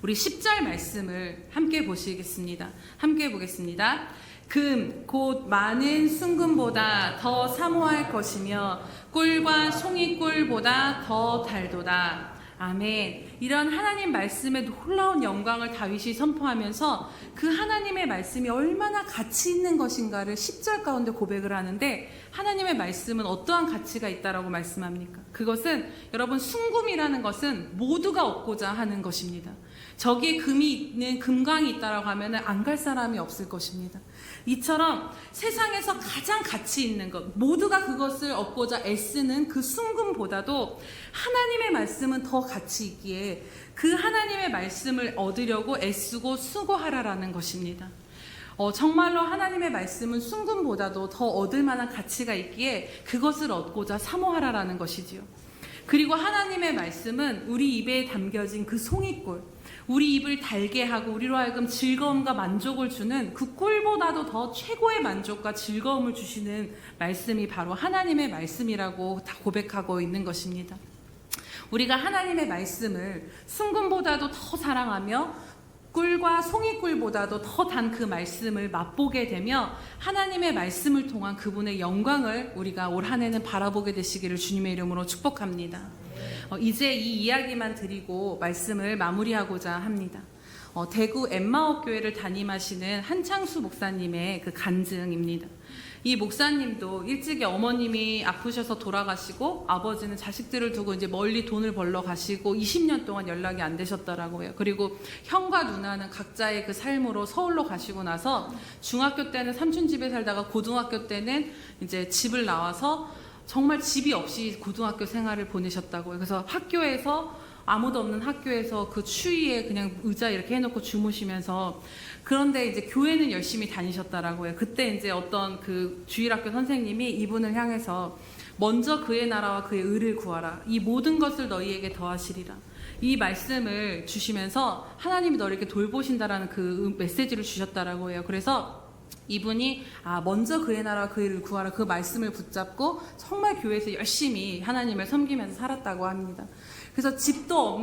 우리 10절 말씀을 함께 보시겠습니다. 함께 보겠습니다. 금, 곧 많은 순금보다 더 사모할 것이며 꿀과 송이꿀보다 더 달도다. 아멘. 이런 하나님 말씀의 놀라운 영광을 다윗이 선포하면서 그 하나님의 말씀이 얼마나 가치 있는 것인가를 10절 가운데 고백을 하는데, 하나님의 말씀은 어떠한 가치가 있다라고 말씀합니까? 그것은 여러분, 순금이라는 것은 모두가 얻고자 하는 것입니다. 저기에 금이 있는 금광이 있다라고 하면 안 갈 사람이 없을 것입니다. 이처럼 세상에서 가장 가치 있는 것, 모두가 그것을 얻고자 애쓰는 그 순금보다도 하나님의 말씀은 더 가치 있기에 그 하나님의 말씀을 얻으려고 애쓰고 수고하라라는 것입니다. 정말로 하나님의 말씀은 순금보다도 더 얻을 만한 가치가 있기에 그것을 얻고자 사모하라라는 것이지요. 그리고 하나님의 말씀은 우리 입에 담겨진 그 송이꿀, 우리 입을 달게 하고 우리로 하여금 즐거움과 만족을 주는 그 꿀보다도 더 최고의 만족과 즐거움을 주시는 말씀이 바로 하나님의 말씀이라고 다 고백하고 있는 것입니다. 우리가 하나님의 말씀을 순금보다도 더 사랑하며 꿀과 송이꿀보다도 더 단 그 말씀을 맛보게 되며 하나님의 말씀을 통한 그분의 영광을 우리가 올 한 해는 바라보게 되시기를 주님의 이름으로 축복합니다. 이제 이 이야기만 드리고 말씀을 마무리하고자 합니다. 대구 엠마오 교회를 담임하시는 한창수 목사님의 그 간증입니다. 이 목사님도 일찍이 어머님이 아프셔서 돌아가시고 아버지는 자식들을 두고 이제 멀리 돈을 벌러 가시고 20년 동안 연락이 안 되셨더라고요. 그리고 형과 누나는 각자의 그 삶으로 서울로 가시고 나서 중학교 때는 삼촌 집에 살다가 고등학교 때는 이제 집을 나와서 정말 집이 없이 고등학교 생활을 보내셨다고요. 그래서 학교에서 아무도 없는 학교에서 그 추위에 그냥 의자 이렇게 해놓고 주무시면서, 그런데 이제 교회는 열심히 다니셨다라고요. 그때 이제 어떤 그 주일학교 선생님이 이분을 향해서 먼저 그의 나라와 그의 의를 구하라. 이 모든 것을 너희에게 더하시리라. 이 말씀을 주시면서 하나님이 너를 이렇게 돌보신다라는 그 메시지를 주셨다라고 해요. 그래서 이분이 먼저 그의 나라와 그의 의를 구하라, 그 말씀을 붙잡고 정말 교회에서 열심히 하나님을 섬기면서 살았다고 합니다. 그래서 집도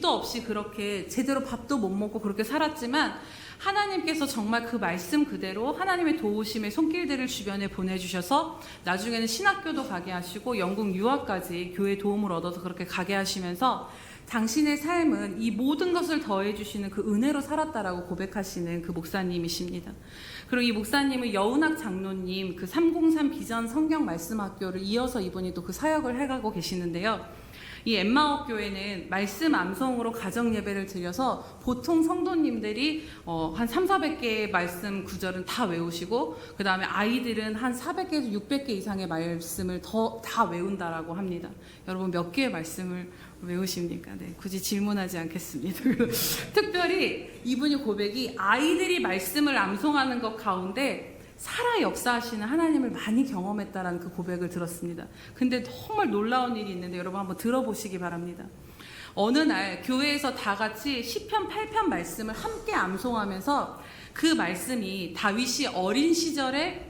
없이 그렇게 제대로 밥도 못 먹고 그렇게 살았지만 하나님께서 정말 그 말씀 그대로 하나님의 도우심의 손길들을 주변에 보내주셔서 나중에는 신학교도 가게 하시고 영국 유학까지 교회 도움을 얻어서 그렇게 가게 하시면서 당신의 삶은 이 모든 것을 더해주시는 그 은혜로 살았다라고 고백하시는 그 목사님이십니다. 그리고 이 목사님은 여운학 장로님 그 303 비전 성경 말씀 학교를 이어서 이분이 또 그 사역을 해가고 계시는데요. 이 엠마오 교회는 말씀 암송으로 가정 예배를 드려서 보통 성도님들이 한 300-400개의 말씀 구절은 다 외우시고, 그 다음에 아이들은 한 400개에서 600개 이상의 말씀을 다 외운다라고 합니다. 여러분 몇 개의 말씀을 외우십니까? 네, 굳이 질문하지 않겠습니다. 특별히 이분의 고백이 아이들이 말씀을 암송하는 것 가운데 살아 역사하시는 하나님을 많이 경험했다라는 그 고백을 들었습니다. 근데 정말 놀라운 일이 있는데 여러분 한번 들어보시기 바랍니다. 어느 날 교회에서 다 같이 시편 8편 말씀을 함께 암송하면서 그 말씀이 다윗이 어린 시절에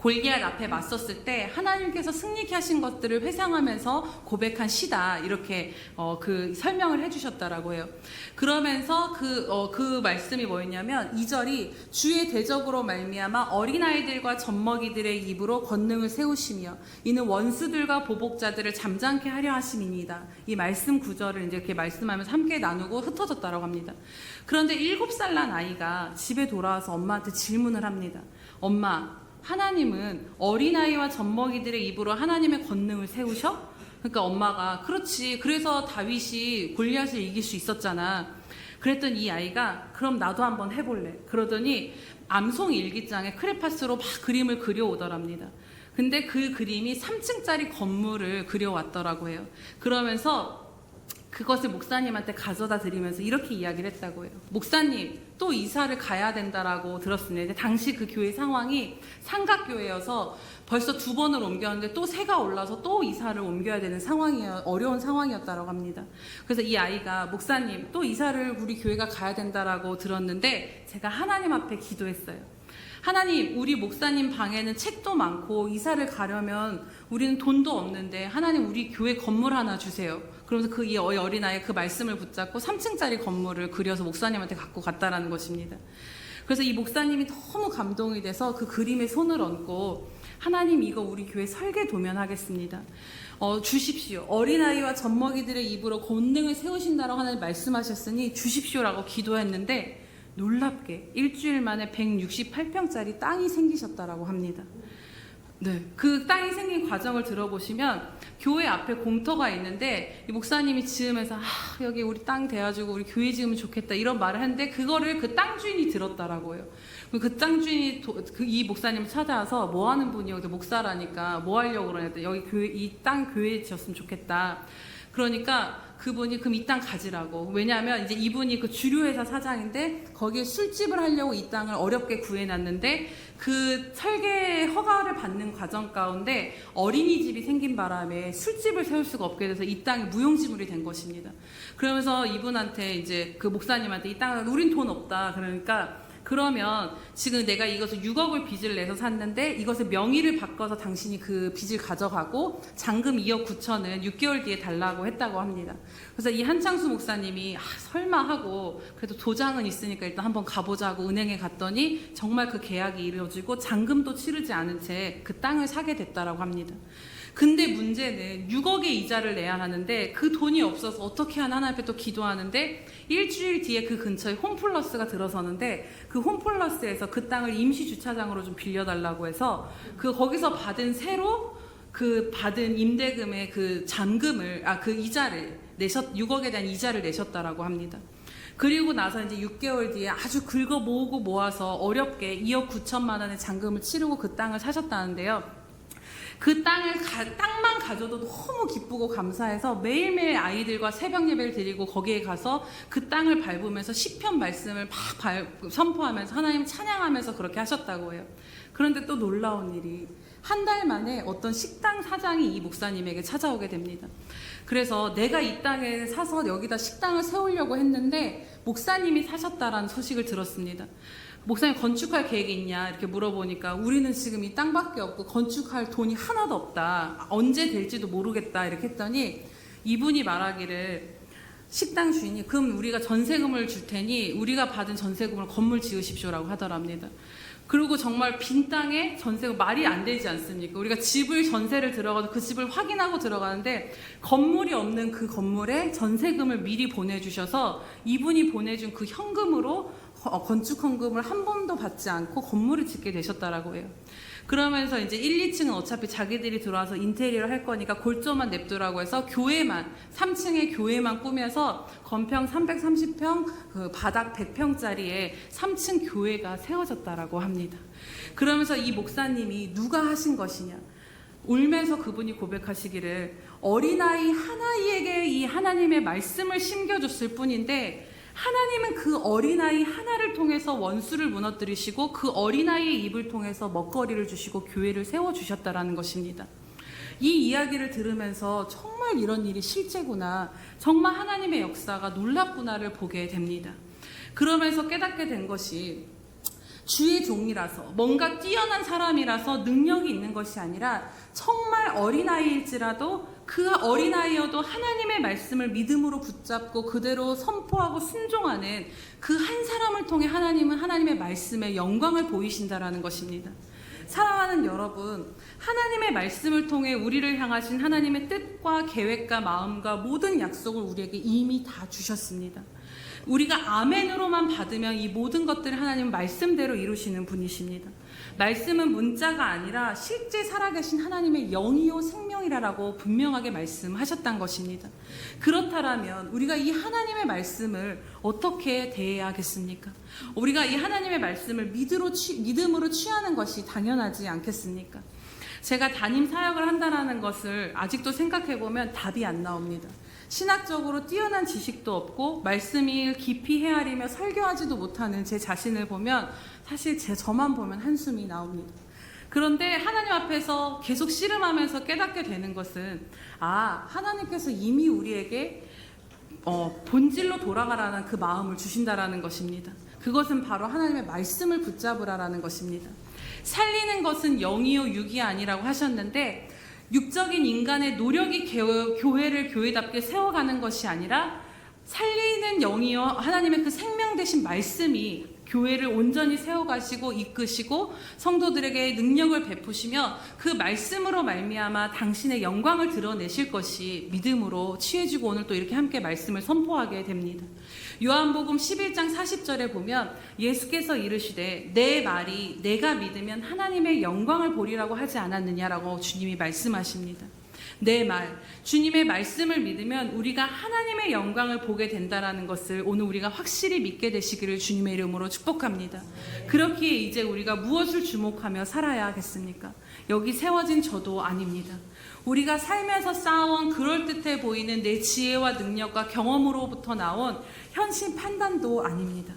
골리앗 앞에 맞섰을 때 하나님께서 승리케 하신 것들을 회상하면서 고백한 시다, 이렇게 그 설명을 해주셨다라고 해요. 그러면서 그 말씀이 뭐였냐면 2절이 주의 대적으로 말미암아 어린아이들과 젖먹이들의 입으로 권능을 세우시며 이는 원수들과 보복자들을 잠잠케 하려 하심이니이다. 이 말씀 9절을 이제 이렇게 말씀하면서 함께 나누고 흩어졌다라고 합니다. 그런데 7살 난 아이가 집에 돌아와서 엄마한테 질문을 합니다. 엄마, 하나님은 어린아이와 젖먹이들의 입으로 하나님의 권능을 세우셔? 그러니까 엄마가 그렇지, 그래서 다윗이 골리앗을 이길 수 있었잖아. 그랬더니 이 아이가 그럼 나도 한번 해볼래. 그러더니 암송 일기장에 크레파스로 막 그림을 그려오더랍니다. 근데 그 그림이 3층짜리 건물을 그려왔더라고 해요. 그러면서 그것을 목사님한테 가져다 드리면서 이렇게 이야기를 했다고 해요. 목사님, 또 이사를 가야 된다라고 들었습니다. 당시 그 교회 상황이 삼각교회여서 벌써 2번을 옮겼는데 또 새가 올라서 또 이사를 옮겨야 되는 어려운 상황이었다고 합니다. 그래서 이 아이가 목사님, 또 이사를 우리 교회가 가야 된다라고 들었는데 제가 하나님 앞에 기도했어요. 하나님, 우리 목사님 방에는 책도 많고 이사를 가려면 우리는 돈도 없는데 하나님 우리 교회 건물 하나 주세요. 그러면서 그 어린아이 그 말씀을 붙잡고 3층짜리 건물을 그려서 목사님한테 갖고 갔다라는 것입니다. 그래서 이 목사님이 너무 감동이 돼서 그 그림에 손을 얹고 하나님 이거 우리 교회 설계 도면하겠습니다. 주십시오. 어린아이와 젖먹이들의 입으로 권능을 세우신다라고 하나님 말씀하셨으니 주십시오라고 기도했는데 놀랍게 일주일 만에 168평짜리 땅이 생기셨다라고 합니다. 네, 그 땅이 생긴 과정을 들어보시면 교회 앞에 공터가 있는데 이 목사님이 지으면서 여기 우리 땅 대가지고 우리 교회 지으면 좋겠다 이런 말을 했는데 그거를 그 땅 주인이 들었다라고요. 그 땅 주인이 이 목사님을 찾아와서 뭐 하는 분이요? 목사라니까 뭐 하려고 그러냐더니 여기 교회 이 땅 교회 지었으면 좋겠다. 그러니까 그분이 그럼 이 땅 가지라고. 왜냐하면 이제 이분이 그 주류회사 사장인데 거기에 술집을 하려고 이 땅을 어렵게 구해놨는데 그 설계 허가를 받는 과정 가운데 어린이집이 생긴 바람에 술집을 세울 수가 없게 돼서 이 땅이 무용지물이 된 것입니다. 그러면서 이분한테 이제 그 목사님한테 이 땅을 우린 돈 없다. 그러면 지금 내가 이것을 6억을 빚을 내서 샀는데 이것을 명의를 바꿔서 당신이 그 빚을 가져가고 잔금 2억 9천은 6개월 뒤에 달라고 했다고 합니다. 그래서 이 한창수 목사님이 설마 하고 그래도 도장은 있으니까 일단 한번 가보자고 은행에 갔더니 정말 그 계약이 이루어지고 잔금도 치르지 않은 채 그 땅을 사게 됐다라고 합니다. 근데 문제는 6억의 이자를 내야 하는데 그 돈이 없어서 어떻게 하나 앞에 또 기도하는데 일주일 뒤에 그 근처에 홈플러스가 들어서는데 그 홈플러스에서 그 땅을 임시 주차장으로 좀 빌려달라고 해서 거기서 받은 새로 그 받은 임대금의 그 잔금을 그 이자를 6억에 대한 이자를 내셨다라고 합니다. 그리고 나서 이제 6개월 뒤에 아주 긁어 모으고 모아서 어렵게 2억 9천만 원의 잔금을 치르고 그 땅을 사셨다는데요. 그 땅만 가져도 너무 기쁘고 감사해서 매일매일 아이들과 새벽 예배를 드리고 거기에 가서 그 땅을 밟으면서 시편 말씀을 막 선포하면서 하나님 찬양하면서 그렇게 하셨다고 해요. 그런데 또 놀라운 일이 한 달 만에 어떤 식당 사장이 이 목사님에게 찾아오게 됩니다. 그래서 내가 이 땅을 사서 여기다 식당을 세우려고 했는데 목사님이 사셨다라는 소식을 들었습니다. 목사님 건축할 계획이 있냐 이렇게 물어보니까 우리는 지금 이 땅밖에 없고 건축할 돈이 하나도 없다. 언제 될지도 모르겠다 이렇게 했더니 이분이 말하기를 식당 주인이 그럼 우리가 전세금을 줄 테니 우리가 받은 전세금을 건물 지으십시오라고 하더랍니다. 그리고 정말 빈 땅에 전세금 말이 안 되지 않습니까? 우리가 집을 전세를 들어가서 그 집을 확인하고 들어가는데 건물이 없는 그 건물에 전세금을 미리 보내주셔서 이분이 보내준 그 현금으로 건축 헌금을 한 번도 받지 않고 건물을 짓게 되셨다라고 해요. 그러면서 이제 1, 2층은 어차피 자기들이 들어와서 인테리어를 할 거니까 골조만 냅두라고 해서 교회만 3층의 교회만 꾸며서 건평 330평 그 바닥 100평짜리에 3층 교회가 세워졌다라고 합니다. 그러면서 이 목사님이 누가 하신 것이냐 울면서 그분이 고백하시기를 어린아이 하나이에게 이 하나님의 말씀을 심겨줬을 뿐인데 하나님은 그 어린아이 하나를 통해서 원수를 무너뜨리시고 그 어린아이의 입을 통해서 먹거리를 주시고 교회를 세워주셨다라는 것입니다. 이 이야기를 들으면서 정말 이런 일이 실제구나, 정말 하나님의 역사가 놀랍구나를 보게 됩니다. 그러면서 깨닫게 된 것이 주의 종이라서 뭔가 뛰어난 사람이라서 능력이 있는 것이 아니라 정말 어린아이일지라도 그 어린아이여도 하나님의 말씀을 믿음으로 붙잡고 그대로 선포하고 순종하는 그 한 사람을 통해 하나님은 하나님의 말씀에 영광을 보이신다라는 것입니다. 사랑하는 여러분, 하나님의 말씀을 통해 우리를 향하신 하나님의 뜻과 계획과 마음과 모든 약속을 우리에게 이미 다 주셨습니다. 우리가 아멘으로만 받으면 이 모든 것들을 하나님은 말씀대로 이루시는 분이십니다. 말씀은 문자가 아니라 실제 살아계신 하나님의 영이요 생명이라고 분명하게 말씀하셨단 것입니다. 그렇다면 우리가 이 하나님의 말씀을 어떻게 대해야겠습니까? 우리가 이 하나님의 말씀을 믿음으로 취하는 것이 당연하지 않겠습니까? 제가 담임 사역을 한다는 것을 아직도 생각해보면 답이 안 나옵니다. 신학적으로 뛰어난 지식도 없고 말씀을 깊이 헤아리며 설교하지도 못하는 제 자신을 보면 사실 저만 보면 한숨이 나옵니다. 그런데 하나님 앞에서 계속 씨름하면서 깨닫게 되는 것은 하나님께서 이미 우리에게 본질로 돌아가라는 그 마음을 주신다라는 것입니다. 그것은 바로 하나님의 말씀을 붙잡으라라는 것입니다. 살리는 것은 영이요 육이 아니라고 하셨는데 육적인 인간의 노력이 교회를 교회답게 세워가는 것이 아니라 살리는 영이요 하나님의 그 생명 되신 말씀이 교회를 온전히 세워가시고 이끄시고 성도들에게 능력을 베푸시며 그 말씀으로 말미암아 당신의 영광을 드러내실 것이 믿음으로 취해지고 오늘 또 이렇게 함께 말씀을 선포하게 됩니다. 요한복음 11장 40절에 보면 예수께서 이르시되 내 말이 내가 믿으면 하나님의 영광을 보리라고 하지 않았느냐라고 주님이 말씀하십니다. 내 말, 주님의 말씀을 믿으면 우리가 하나님의 영광을 보게 된다라는 것을 오늘 우리가 확실히 믿게 되시기를 주님의 이름으로 축복합니다. 그렇기에 이제 우리가 무엇을 주목하며 살아야겠습니까? 여기 세워진 저도 아닙니다. 우리가 살면서 쌓아온 그럴듯해 보이는 내 지혜와 능력과 경험으로부터 나온 현실 판단도 아닙니다.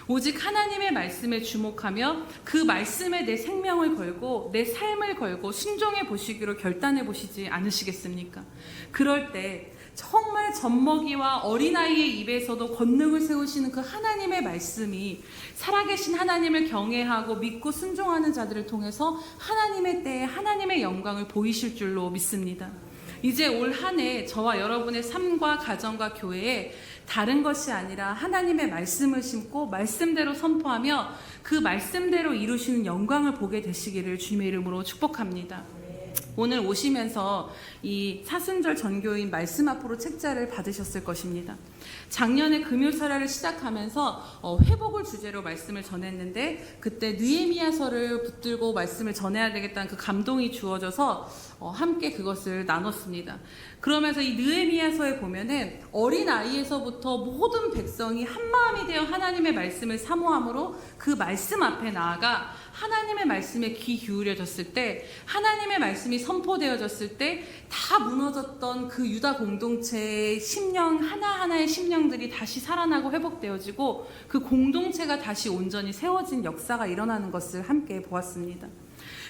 오직 하나님의 말씀에 주목하며 그 말씀에 내 생명을 걸고 내 삶을 걸고 순종해 보시기로 결단해 보시지 않으시겠습니까? 그럴 때 정말 젖먹이와 어린아이의 입에서도 권능을 세우시는 그 하나님의 말씀이 살아계신 하나님을 경외하고 믿고 순종하는 자들을 통해서 하나님의 때에 하나님의 영광을 보이실 줄로 믿습니다. 이제 올 한 해 저와 여러분의 삶과 가정과 교회에 다른 것이 아니라 하나님의 말씀을 심고 말씀대로 선포하며 그 말씀대로 이루시는 영광을 보게 되시기를 주님의 이름으로 축복합니다. 오늘 오시면서 이 사순절 전교인 말씀 앞으로 책자를 받으셨을 것입니다. 작년에 금요사라를 시작하면서 회복을 주제로 말씀을 전했는데 그때 느헤미야서를 붙들고 말씀을 전해야 되겠다는 그 감동이 주어져서 함께 그것을 나눴습니다. 그러면서 이 느헤미야서에 보면은 어린 아이에서부터 모든 백성이 한 마음이 되어 하나님의 말씀을 사모함으로 그 말씀 앞에 나아가 하나님의 말씀에 귀 기울여졌을 때 하나님의 말씀이 선포되어졌을 때 다 무너졌던 그 유다 공동체의 심령 하나하나의 심령들이 다시 살아나고 회복되어지고 그 공동체가 다시 온전히 세워진 역사가 일어나는 것을 함께 보았습니다.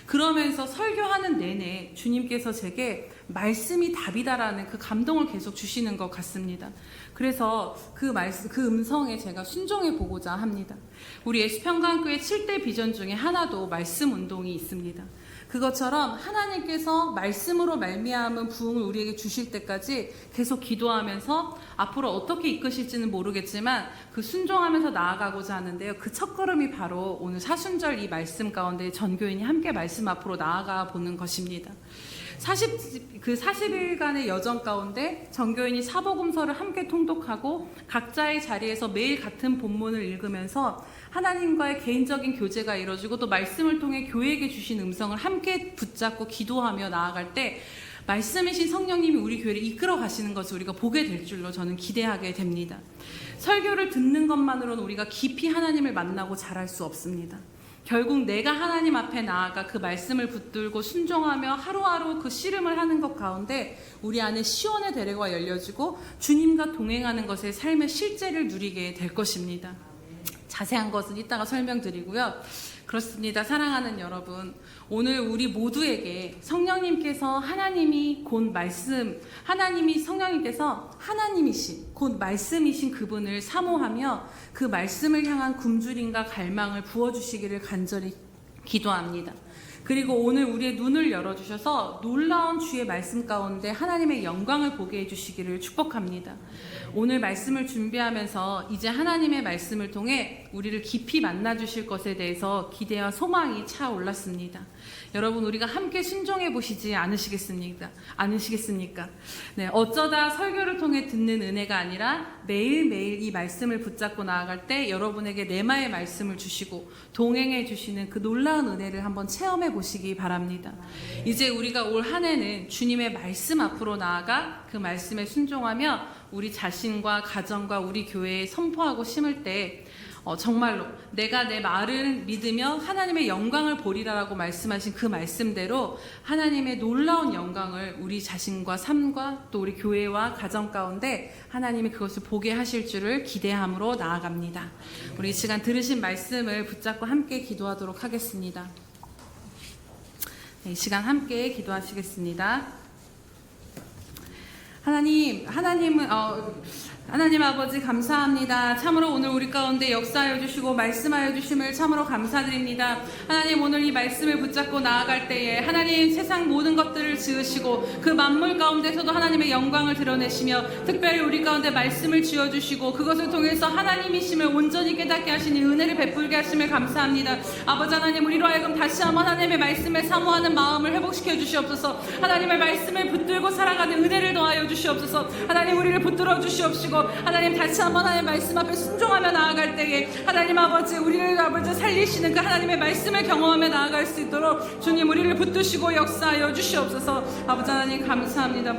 그러면서 설교하는 내내 주님께서 제게 말씀이 답이다라는 그 감동을 계속 주시는 것 같습니다. 그래서 그 말씀, 그 음성에 제가 순종해 보고자 합니다. 우리 예수평강교회 7대 비전 중에 하나도 말씀 운동이 있습니다. 그것처럼 하나님께서 말씀으로 말미암은 부흥을 우리에게 주실 때까지 계속 기도하면서 앞으로 어떻게 이끄실지는 모르겠지만 그 순종하면서 나아가고자 하는데요. 그 첫걸음이 바로 오늘 사순절 이 말씀 가운데 전교인이 함께 말씀 앞으로 나아가 보는 것입니다. 40일간의 여정 가운데 전교인이 사복음서를 함께 통독하고 각자의 자리에서 매일 같은 본문을 읽으면서 하나님과의 개인적인 교제가 이루어지고 또 말씀을 통해 교회에게 주신 음성을 함께 붙잡고 기도하며 나아갈 때 말씀이신 성령님이 우리 교회를 이끌어 가시는 것을 우리가 보게 될 줄로 저는 기대하게 됩니다. 설교를 듣는 것만으로는 우리가 깊이 하나님을 만나고 자랄 수 없습니다. 결국 내가 하나님 앞에 나아가 그 말씀을 붙들고 순종하며 하루하루 그 씨름을 하는 것 가운데 우리 안에 시온의 대례가 열려지고 주님과 동행하는 것의 삶의 실제를 누리게 될 것입니다. 자세한 것은 이따가 설명드리고요. 그렇습니다. 사랑하는 여러분, 오늘 우리 모두에게 성령님께서 하나님이 곧 말씀, 성령님께서 하나님이신 곧 말씀이신 그분을 사모하며 그 말씀을 향한 굶주림과 갈망을 부어주시기를 간절히 기도합니다. 그리고 오늘 우리의 눈을 열어주셔서 놀라운 주의 말씀 가운데 하나님의 영광을 보게 해주시기를 축복합니다. 오늘 말씀을 준비하면서 이제 하나님의 말씀을 통해 우리를 깊이 만나주실 것에 대해서 기대와 소망이 차올랐습니다. 여러분, 우리가 함께 순종해 보시지 않으시겠습니까? 네, 어쩌다 설교를 통해 듣는 은혜가 아니라 매일매일 이 말씀을 붙잡고 나아갈 때 여러분에게 레마의 말씀을 주시고 동행해 주시는 그 놀라운 은혜를 한번 체험해 보시기 바랍니다. 이제 우리가 올 한 해는 주님의 말씀 앞으로 나아가 그 말씀에 순종하며 우리 자신과 가정과 우리 교회에 선포하고 심을 때 정말로 내가 내 말을 믿으며 하나님의 영광을 보리라라고 말씀하신 그 말씀대로 하나님의 놀라운 영광을 우리 자신과 삶과 또 우리 교회와 가정 가운데 하나님이 그것을 보게 하실 줄을 기대함으로 나아갑니다. 우리 이 시간 들으신 말씀을 붙잡고 함께 기도하도록 하겠습니다. 네, 이 시간 함께 기도하시겠습니다. 하나님은 하나님 아버지 감사합니다. 참으로 오늘 우리 가운데 역사하여 주시고 말씀하여 주심을 참으로 감사드립니다. 하나님 오늘 이 말씀을 붙잡고 나아갈 때에 하나님 세상 모든 것들을 지으시고 그 만물 가운데서도 하나님의 영광을 드러내시며 특별히 우리 가운데 말씀을 지어주시고 그것을 통해서 하나님이심을 온전히 깨닫게 하시니 은혜를 베풀게 하심을 감사합니다. 아버지 하나님 우리로 하여금 다시 한번 하나님의 말씀을 사모하는 마음을 회복시켜 주시옵소서. 하나님의 말씀을 붙들고 살아가는 은혜를 더하여 주시옵소서. 하나님 우리를 붙들어 주시옵시고 하나님 다시 한번 하나님의 말씀 앞에 순종하며 나아갈 때에 하나님 아버지 우리를 아버지 살리시는 그 하나님의 말씀을 경험하며 나아갈 수 있도록 주님 우리를 붙드시고 역사하여 주시옵소서. 아버지 하나님 감사합니다.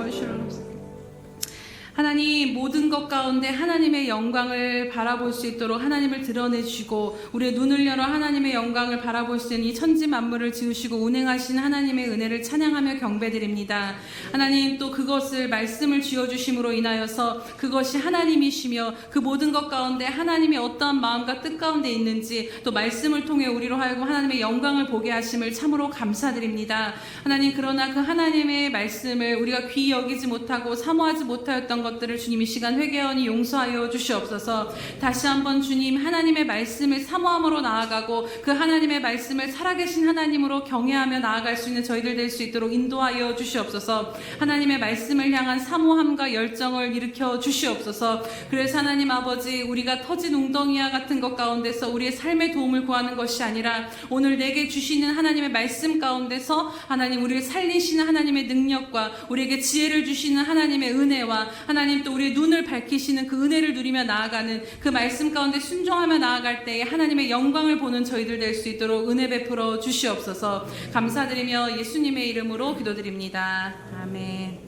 하나님 모든 것 가운데 하나님의 영광을 바라볼 수 있도록 하나님을 드러내주시고 우리의 눈을 열어 하나님의 영광을 바라볼 수 있는 이 천지 만물을 지으시고 운행하신 하나님의 은혜를 찬양하며 경배드립니다. 하나님 또 그것을 말씀을 지어주심으로 인하여서 그것이 하나님이시며 그 모든 것 가운데 하나님이 어떠한 마음과 뜻 가운데 있는지 또 말씀을 통해 우리로 하여금 하나님의 영광을 보게 하심을 참으로 감사드립니다. 하나님 그러나 그 하나님의 말씀을 우리가 귀히 여기지 못하고 사모하지 못하였던 것들을 주님 이 시간 회개하니 용서하여 주시옵소서. 다시 한번 주님 하나님의 말씀을 사모함으로 나아가고 그 하나님의 말씀을 살아계신 하나님으로 경외하며 나아갈 수 있는 저희들 될 수 있도록 인도하여 주시옵소서. 하나님의 말씀을 향한 사모함과 열정을 일으켜 주시옵소서. 그래서 하나님 아버지 우리가 터진 웅덩이와 같은 것 가운데서 우리의 삶의 도움을 구하는 것이 아니라 오늘 내게 주시는 하나님의 말씀 가운데서 하나님 우리를 살리시는 하나님의 능력과 우리에게 지혜를 주시는 하나님의 은혜와 하나님 또 우리의 눈을 밝히시는 그 은혜를 누리며 나아가는 그 말씀 가운데 순종하며 나아갈 때에 하나님의 영광을 보는 저희들 될 수 있도록 은혜 베풀어 주시옵소서. 감사드리며 예수님의 이름으로 기도드립니다. 아멘.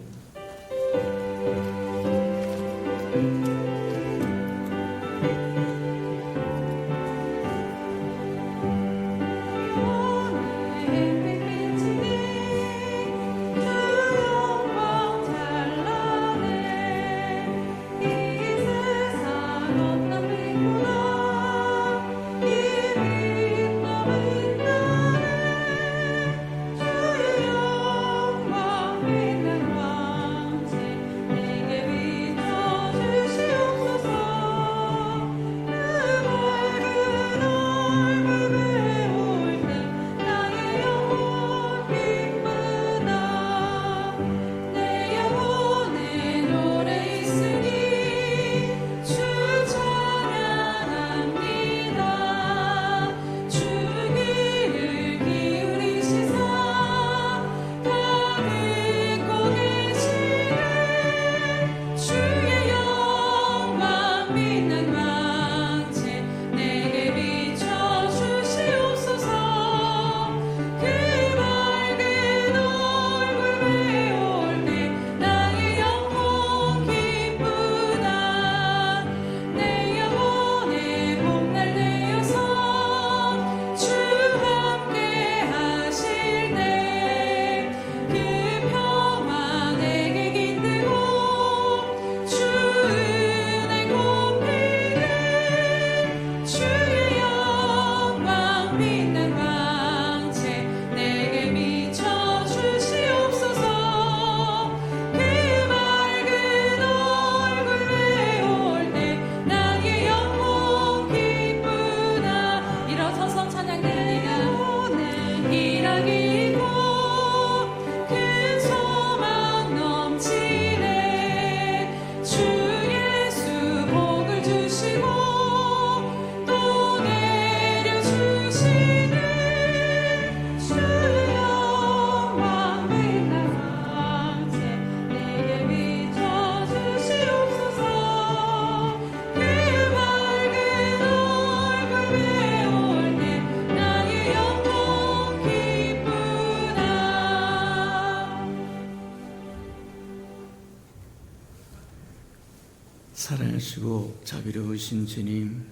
사랑하시고 자비로우신 주님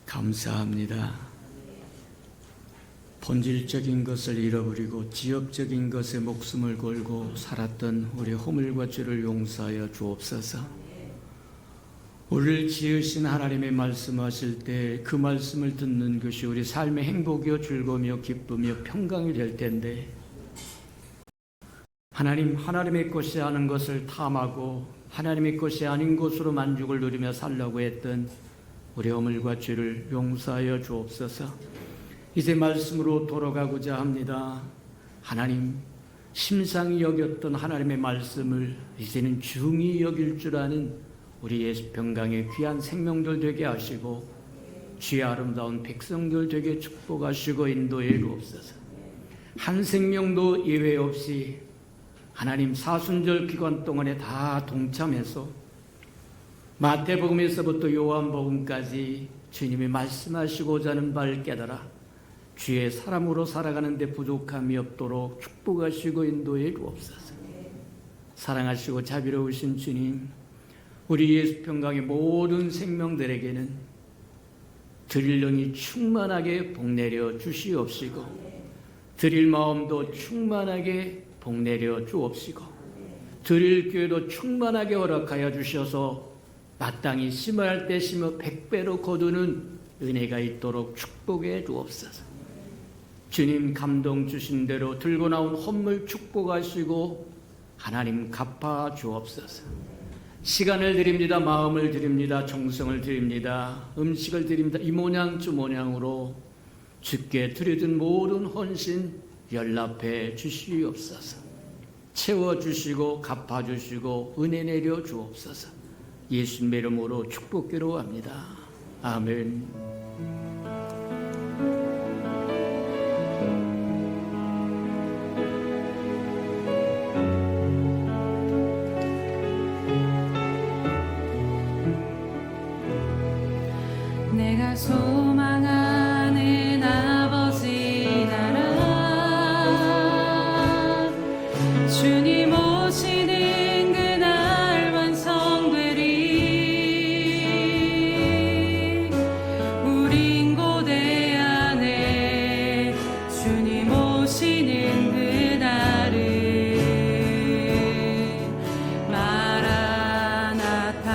감사합니다. 본질적인 것을 잃어버리고 지역적인 것에 목숨을 걸고 살았던 우리 허물과 죄를 용서하여 주옵소서. 우리를 지으신 하나님의 말씀하실 때 그 말씀을 듣는 것이 우리 삶의 행복이요 즐거움이요 기쁨이요 평강이 될 텐데 하나님의 것이 아닌 것을 탐하고 하나님의 것이 아닌 것으로 만족을 누리며 살려고 했던 우리 허물과 죄를 용서하여 주옵소서. 이제 말씀으로 돌아가고자 합니다. 하나님, 심상히 여겼던 하나님의 말씀을 이제는 중히 여길 줄 아는 우리 예수평강의 귀한 생명들 되게 하시고 주의 아름다운 백성들 되게 축복하시고 인도해 주옵소서. 한 생명도 예외 없이 하나님 사순절 기간 동안에 다 동참해서 마태복음에서부터 요한복음까지 주님이 말씀하시고자 하는 바를 깨달아 주의 사람으로 살아가는 데 부족함이 없도록 축복하시고 인도해 주옵소서. 사랑하시고 자비로우신 주님, 우리 예수평강의 모든 생명들에게는 드릴 영이 충만하게 복내려 주시옵시고 드릴 마음도 충만하게 복내려 주옵시고 드릴 교회도 충만하게 허락하여 주셔서 마땅히 심어야 할 때 심어 100배로 거두는 은혜가 있도록 축복해 주옵소서. 주님 감동 주신 대로 들고 나온 헌물 축복하시고 하나님 갚아 주옵소서. 시간을 드립니다. 마음을 드립니다. 정성을 드립니다. 음식을 드립니다. 이 모양 저 모양으로 주께 드려진 모든 헌신 연락해 주시옵소서. 채워주시고 갚아주시고 은혜 내려 주옵소서. 예수님의 이름으로 축복기로 합니다. 아멘. 내가 소망하는 아버지 나라 주님 오시는 그날 완성되리. 우린 고대 안에 주님 오시는 그날을 마라나타.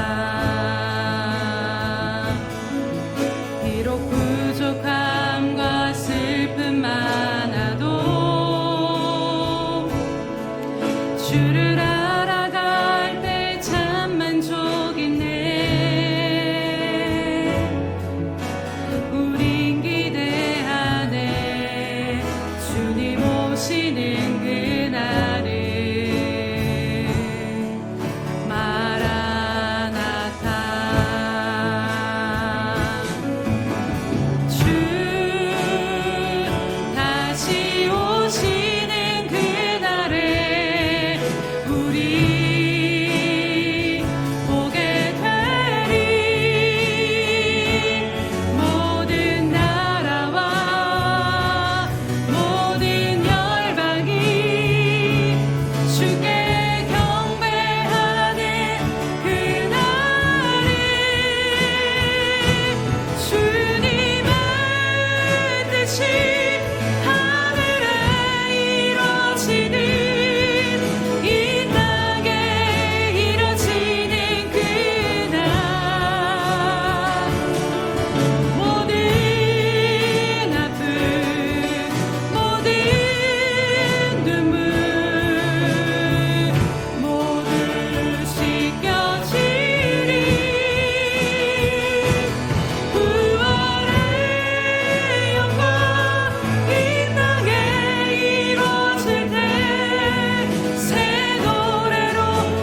비록 부족함과 슬픔 많아도 주를 알아갈 때 참 만족이네. 우린 기대하네 주님 오시는 그날을 마라나타. 주 다시 오시는 그날에 우리 보게 되리. 모든 나라와 모든 열방이 주께 경배하는 그날에 주님의 뜻이 하늘에 이루어지는 이 땅에 이루어지는 그날 모든 아픔 모든 눈물 모두 씻겨지리. 부활의 영광 이 땅에 이루어질 때 새 노래로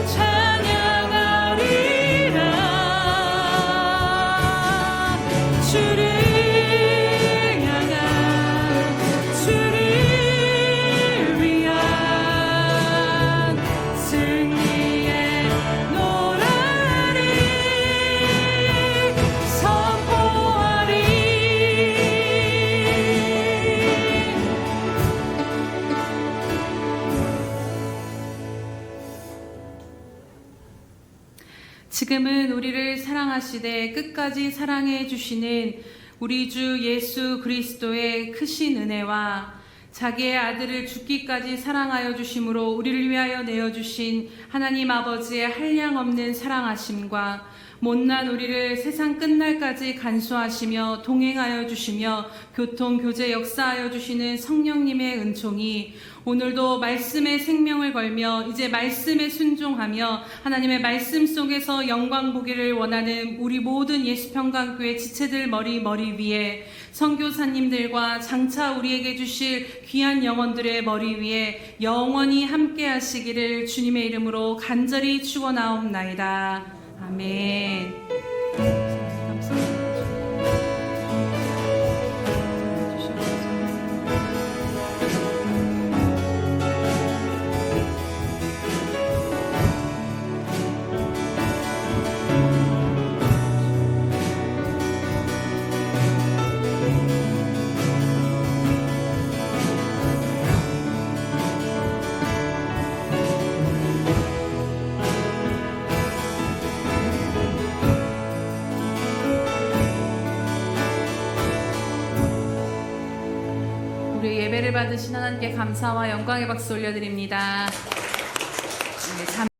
찬양하리라. 주를 향한 주를 위한 승리의 노래를 선포하리. 지금은 우리를 사랑하시되 끝까지 사랑해 주시는 우리 주 예수 그리스도의 크신 은혜와 자기의 아들을 죽기까지 사랑하여 주심으로 우리를 위하여 내어 주신 하나님 아버지의 한량없는 사랑하심과 못난 우리를 세상 끝날까지 간수하시며 동행하여 주시며 교통 교제 역사하여 주시는 성령님의 은총이 오늘도 말씀의 생명을 걸며 이제 말씀에 순종하며 하나님의 말씀 속에서 영광 보기를 원하는 우리 모든 예수평강교회 지체들 머리 위에 선교사님들과 장차 우리에게 주실 귀한 영혼들의 머리 위에 영원히 함께 하시기를 주님의 이름으로 간절히 축원하옵나이다. 아멘. 우리 예배를 받으신 하나님께 감사와 영광의 박수 올려드립니다.